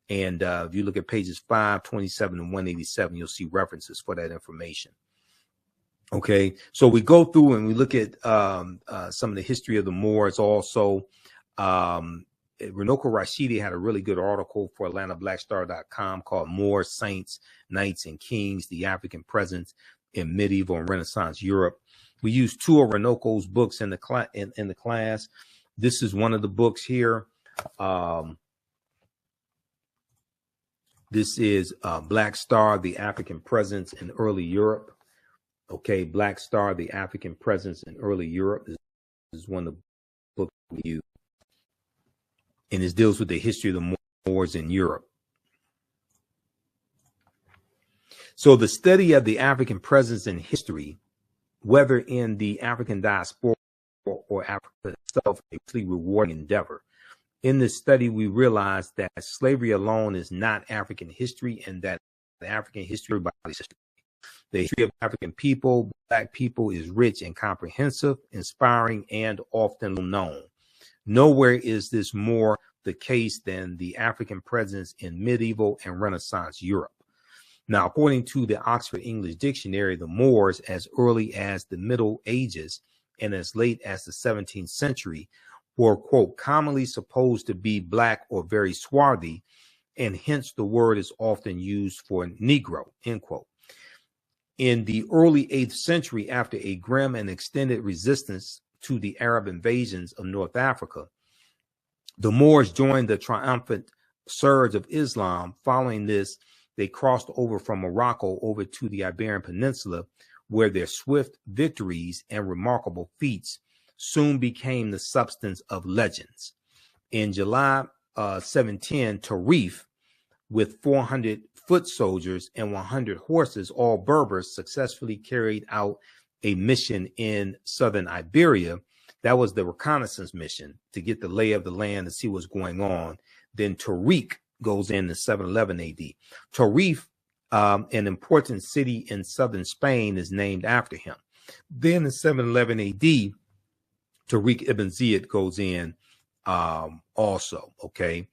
And if you look at pages 527 and 187, you'll see references for that information. Okay, so we go through and we look at some of the history of the Moors also. Runoko Rashidi had a really good article for AtlantaBlackStar.com called Moors, Saints, Knights, and Kings, the African Presence in Medieval and Renaissance Europe. We use two of Runoko's books in the class. This is one of the books here. This is Black Star, the African Presence in Early Europe. Okay, Black Star, the African Presence in Early Europe. This is one of the books we use. And this deals with the history of the Moors in Europe. So the study of the African presence in history, whether in the African diaspora or Africa itself, is a rewarding endeavor. In this study, we realized that slavery alone is not African history, and that the African history, everybody's history. The history of African people, Black people, is rich and comprehensive, inspiring, and often known. Nowhere is this more the case than the African presence in medieval and Renaissance Europe. Now, according to the Oxford English Dictionary, the Moors, as early as the Middle Ages and as late as the 17th century, were, quote, commonly supposed to be black or very swarthy, and hence the word is often used for Negro, end quote. In the early 8th century, after a grim and extended resistance to the Arab invasions of North Africa, the Moors joined the triumphant surge of Islam. Following this, they crossed over from Morocco over to the Iberian Peninsula, where their swift victories and remarkable feats soon became the substance of legends. In July 710, Tarif, with 400 foot soldiers and 100 horses, all Berbers, successfully carried out a mission in southern Iberia. That was the reconnaissance mission, to get the lay of the land and see what's going on. Then Tariq goes in 711 AD. Tarif, an important city in southern Spain, is named after him. Then in 711 AD, Tariq ibn Ziyad goes in also, okay?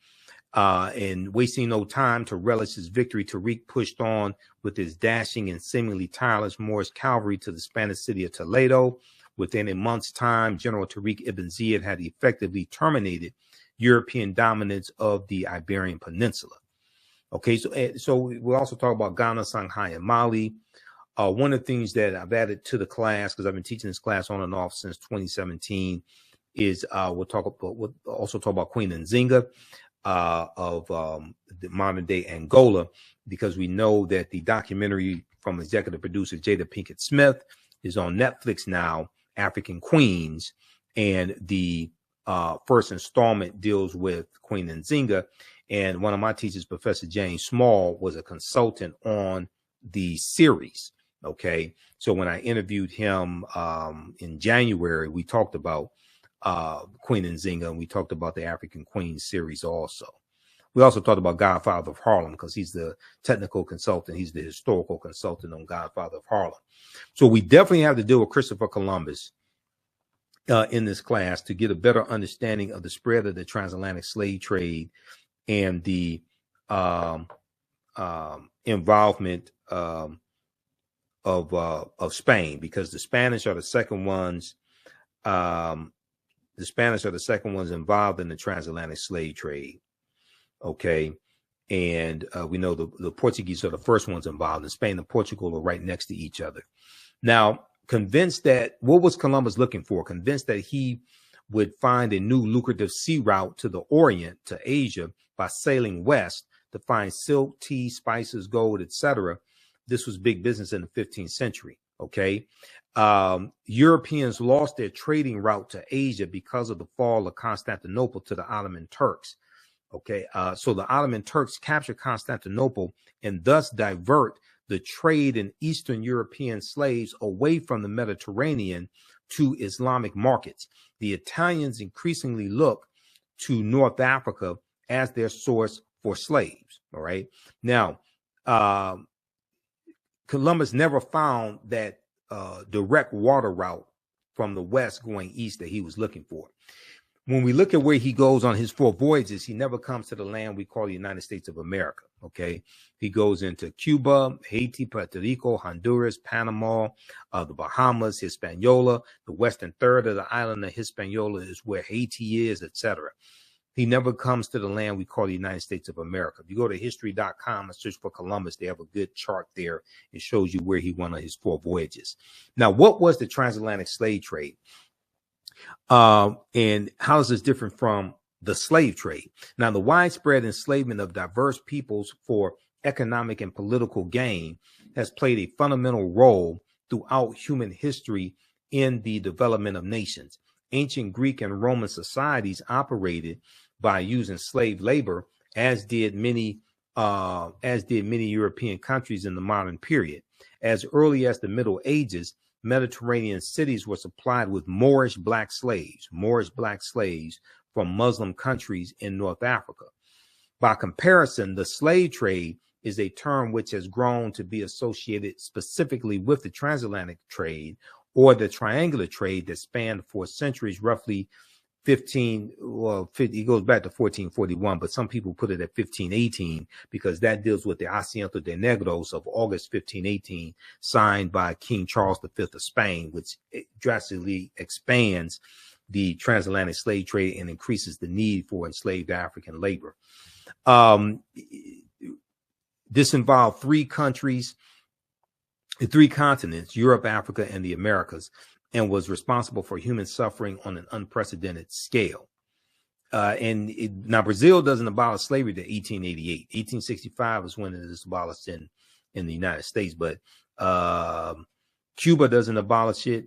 And wasting no time to relish his victory, Tariq pushed on with his dashing and seemingly tireless Moorish cavalry to the Spanish city of Toledo. Within a month's time, General Tariq ibn Ziyad had effectively terminated European dominance of the Iberian Peninsula. Okay, so we'll also talk about Ghana, Shanghai, and Mali. One of the things that I've added to the class, because I've been teaching this class on and off since 2017, is we'll also talk about Queen Nzinga of the modern day Angola, because we know that the documentary from executive producer Jada Pinkett Smith is on Netflix now, African Queens, and the first installment deals with Queen Nzinga. And one of my teachers, Professor James Small, was a consultant on the series. Okay, so when I interviewed him in January, we talked about Queen Nzinga, and we talked about the African Queen series also. We also talked about Godfather of Harlem, because he's the technical consultant. He's the historical consultant on Godfather of Harlem. So we definitely have to deal with Christopher Columbus in this class to get a better understanding of the spread of the transatlantic slave trade and the involvement of Spain, because the Spanish are the second ones. The Spanish are the second ones involved in the transatlantic slave trade. Okay, and we know the Portuguese are the first ones involved, and Spain and Portugal are right next to each other. Now, convinced that what was Columbus looking for? Convinced that he would find a new lucrative sea route to the Orient, to Asia, by sailing west to find silk, tea, spices, gold, etc. This was big business in the 15th century. Okay, Europeans lost their trading route to Asia because of the fall of Constantinople to the Ottoman Turks. Okay, so the Ottoman Turks captured Constantinople and thus divert the trade in Eastern European slaves away from the Mediterranean to Islamic markets. The Italians increasingly look to North Africa as their source for slaves. All right. Now, Columbus never found that direct water route from the west going east that he was looking for. When we look at where he goes on his 4 voyages, he never comes to the land we call the United States of America. Okay, he goes into Cuba, Haiti, Puerto Rico, Honduras, Panama, the Bahamas, Hispaniola. The western third of the island of Hispaniola is where Haiti is, etc. He never comes to the land we call the United States of America. If you go to history.com and search for Columbus, they have a good chart there. It shows you where he went on his 4 voyages. Now, what was the transatlantic slave trade? And how is this different from the slave trade? Now, the widespread enslavement of diverse peoples for economic and political gain has played a fundamental role throughout human history in the development of nations. Ancient Greek and Roman societies operated by using slave labor, as did many European countries in the modern period. As early as the Middle Ages, Mediterranean cities were supplied with Moorish black slaves from Muslim countries in North Africa. By comparison, the slave trade is a term which has grown to be associated specifically with the transatlantic trade or the triangular trade that spanned for centuries, roughly 50, it goes back to 1441, but some people put it at 1518 because that deals with the Asiento de Negros of August 1518, signed by King Charles V of Spain, which drastically expands the transatlantic slave trade and increases the need for enslaved African labor. This involved three continents, Europe, Africa, and the Americas, and was responsible for human suffering on an unprecedented scale. Now Brazil doesn't abolish slavery to 1888. 1865 is when it is abolished in the United States, but Cuba doesn't abolish it.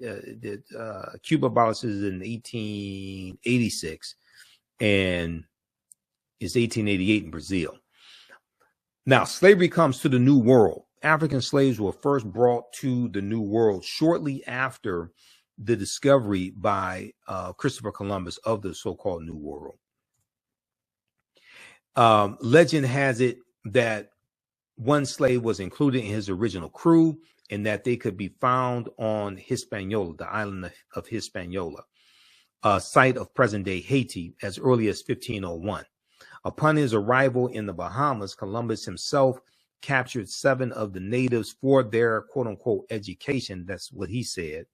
Cuba abolishes it in 1886, and it's 1888 in Brazil. Now, slavery comes to the New World. African slaves were first brought to the New World shortly after the discovery by Christopher Columbus of the so-called New World. Legend has it that one slave was included in his original crew and that they could be found on Hispaniola, the island of Hispaniola, a site of present-day Haiti, as early as 1501. Upon his arrival in the Bahamas, Columbus himself captured 7 of the natives for their quote-unquote education, that's what he said,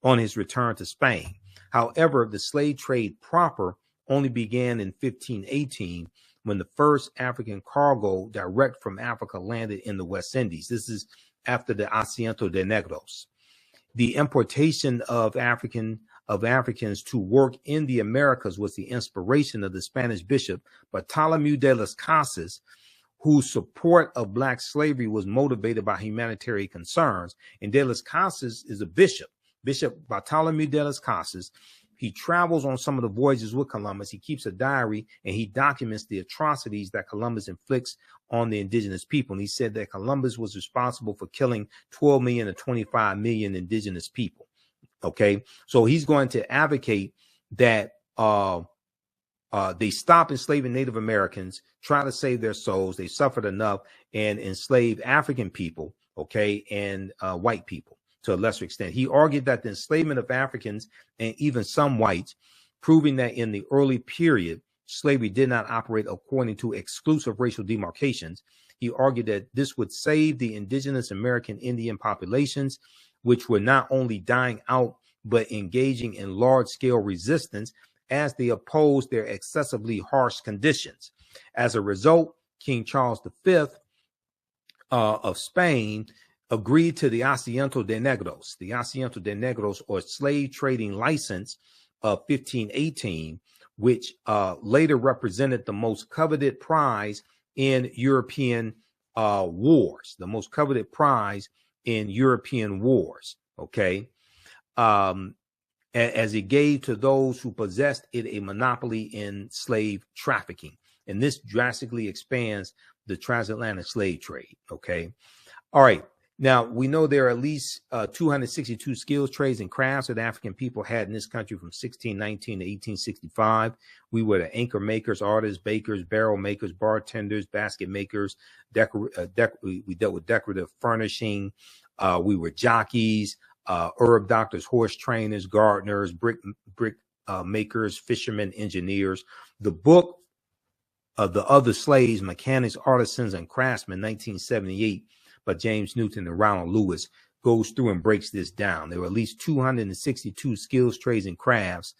on his return to Spain. However, the slave trade proper only began in 1518 when the first African cargo direct from Africa landed in the West Indies. This is after the Asiento de Negros. The importation of Africans to work in the Americas was the inspiration of the Spanish bishop Bartolomeu de las Casas, whose support of black slavery was motivated by humanitarian concerns. And de las Casas is a bishop. Bishop Bartolomeu de las Casas, he travels on some of the voyages with Columbus. He keeps a diary and he documents the atrocities that Columbus inflicts on the indigenous people. And he said that Columbus was responsible for killing 12 million to 25 million indigenous people. Okay, so he's going to advocate that they stop enslaving Native Americans, try to save their souls. They suffered enough, and enslave African people, okay, and white people to a lesser extent. He argued that the enslavement of Africans and even some whites, proving that in the early period, slavery did not operate according to exclusive racial demarcations. He argued that this would save the indigenous American Indian populations, which were not only dying out, but engaging in large-scale resistance as they opposed their excessively harsh conditions. As a result, King Charles V of Spain agreed to the Asiento de Negros, or slave trading license of 1518, which later represented the most coveted prize in European wars, okay, as it gave to those who possessed it a monopoly in slave trafficking. And this drastically expands the transatlantic slave trade, okay? All right, now we know there are at least 262 skills, trades, and crafts that African people had in this country from 1619 to 1865. We were the anchor makers, artists, bakers, barrel makers, bartenders, basket makers, we dealt with decorative furnishing, we were jockeys, herb doctors, horse trainers, gardeners, brick makers, fishermen, engineers. The book of the Other Slaves, Mechanics, Artisans, and Craftsmen, 1978, by James Newton and Ronald Lewis, goes through and breaks this down. There were at least 262 skills, trades, and crafts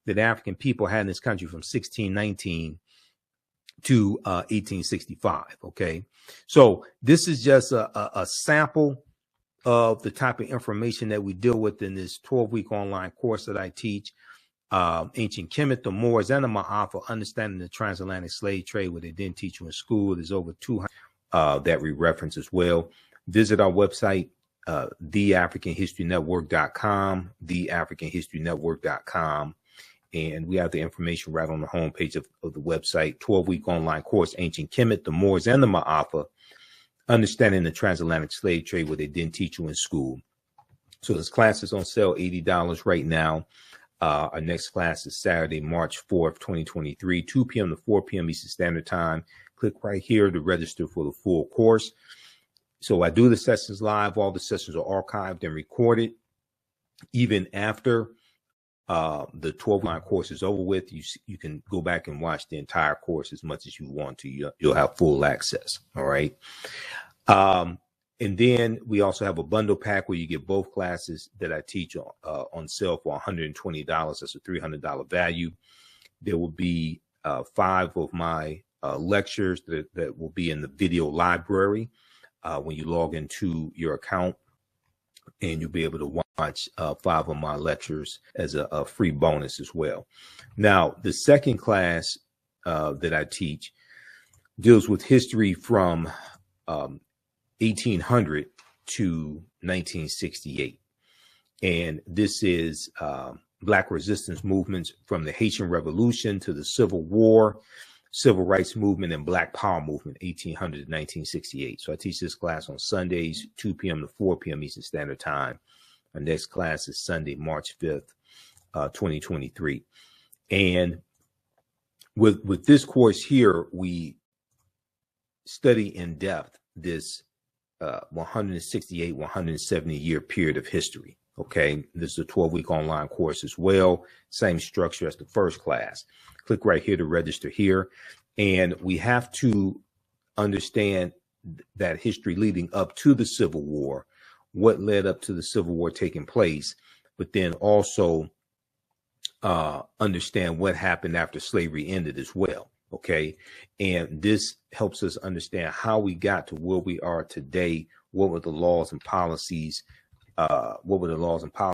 that African people had in this country from 1619 to 1865. Okay, so this is just a sample of the type of information that we deal with in this 12-week online course that I teach. Ancient Kemet, the Moors, and the Ma'af for understanding the transatlantic slave trade, what they didn't teach you in school. There's over 200. that we reference as well. Visit our website, theafricanhistorynetwork.com, theafricanhistorynetwork.com. And we have the information right on the homepage of the website. 12-week online course, Ancient Kemet, the Moors, and the Ma'afa, Understanding the Transatlantic Slave Trade, what they didn't teach you in school. So this class is on sale, $80 right now. Our next class is Saturday, March 4th, 2023, 2 p.m. to 4 p.m. Eastern Standard Time. Click right here to register for the full course. So I do the sessions live. All the sessions are archived and recorded. Even after the 12-line course is over with, you can go back and watch the entire course as much as you want to. You'll have full access. All right. And then we also have a bundle pack where you get both classes that I teach on sale for $120. That's a $300 value. There will be 5 of my lectures that will be in the video library when you log into your account, and you'll be able to watch 5 of my lectures as a free bonus as well. Now, the second class that I teach deals with history from 1800 to 1968. And this is Black resistance movements from the Haitian Revolution to the Civil War, Civil Rights Movement, and Black Power Movement, 1800 to 1968. So I teach this class on Sundays, 2 p.m. to 4 p.m. Eastern Standard Time. Our next class is Sunday, March 5th, 2023. And with this course here, we study in depth this 168, 170 year period of history. Okay, this is a 12-week online course as well. Same structure as the first class. Click right here to register here. And we have to understand that history leading up to the Civil War, what led up to the Civil War taking place, but then also understand what happened after slavery ended as well. Okay. And this helps us understand how we got to where we are today. What were the laws and policies?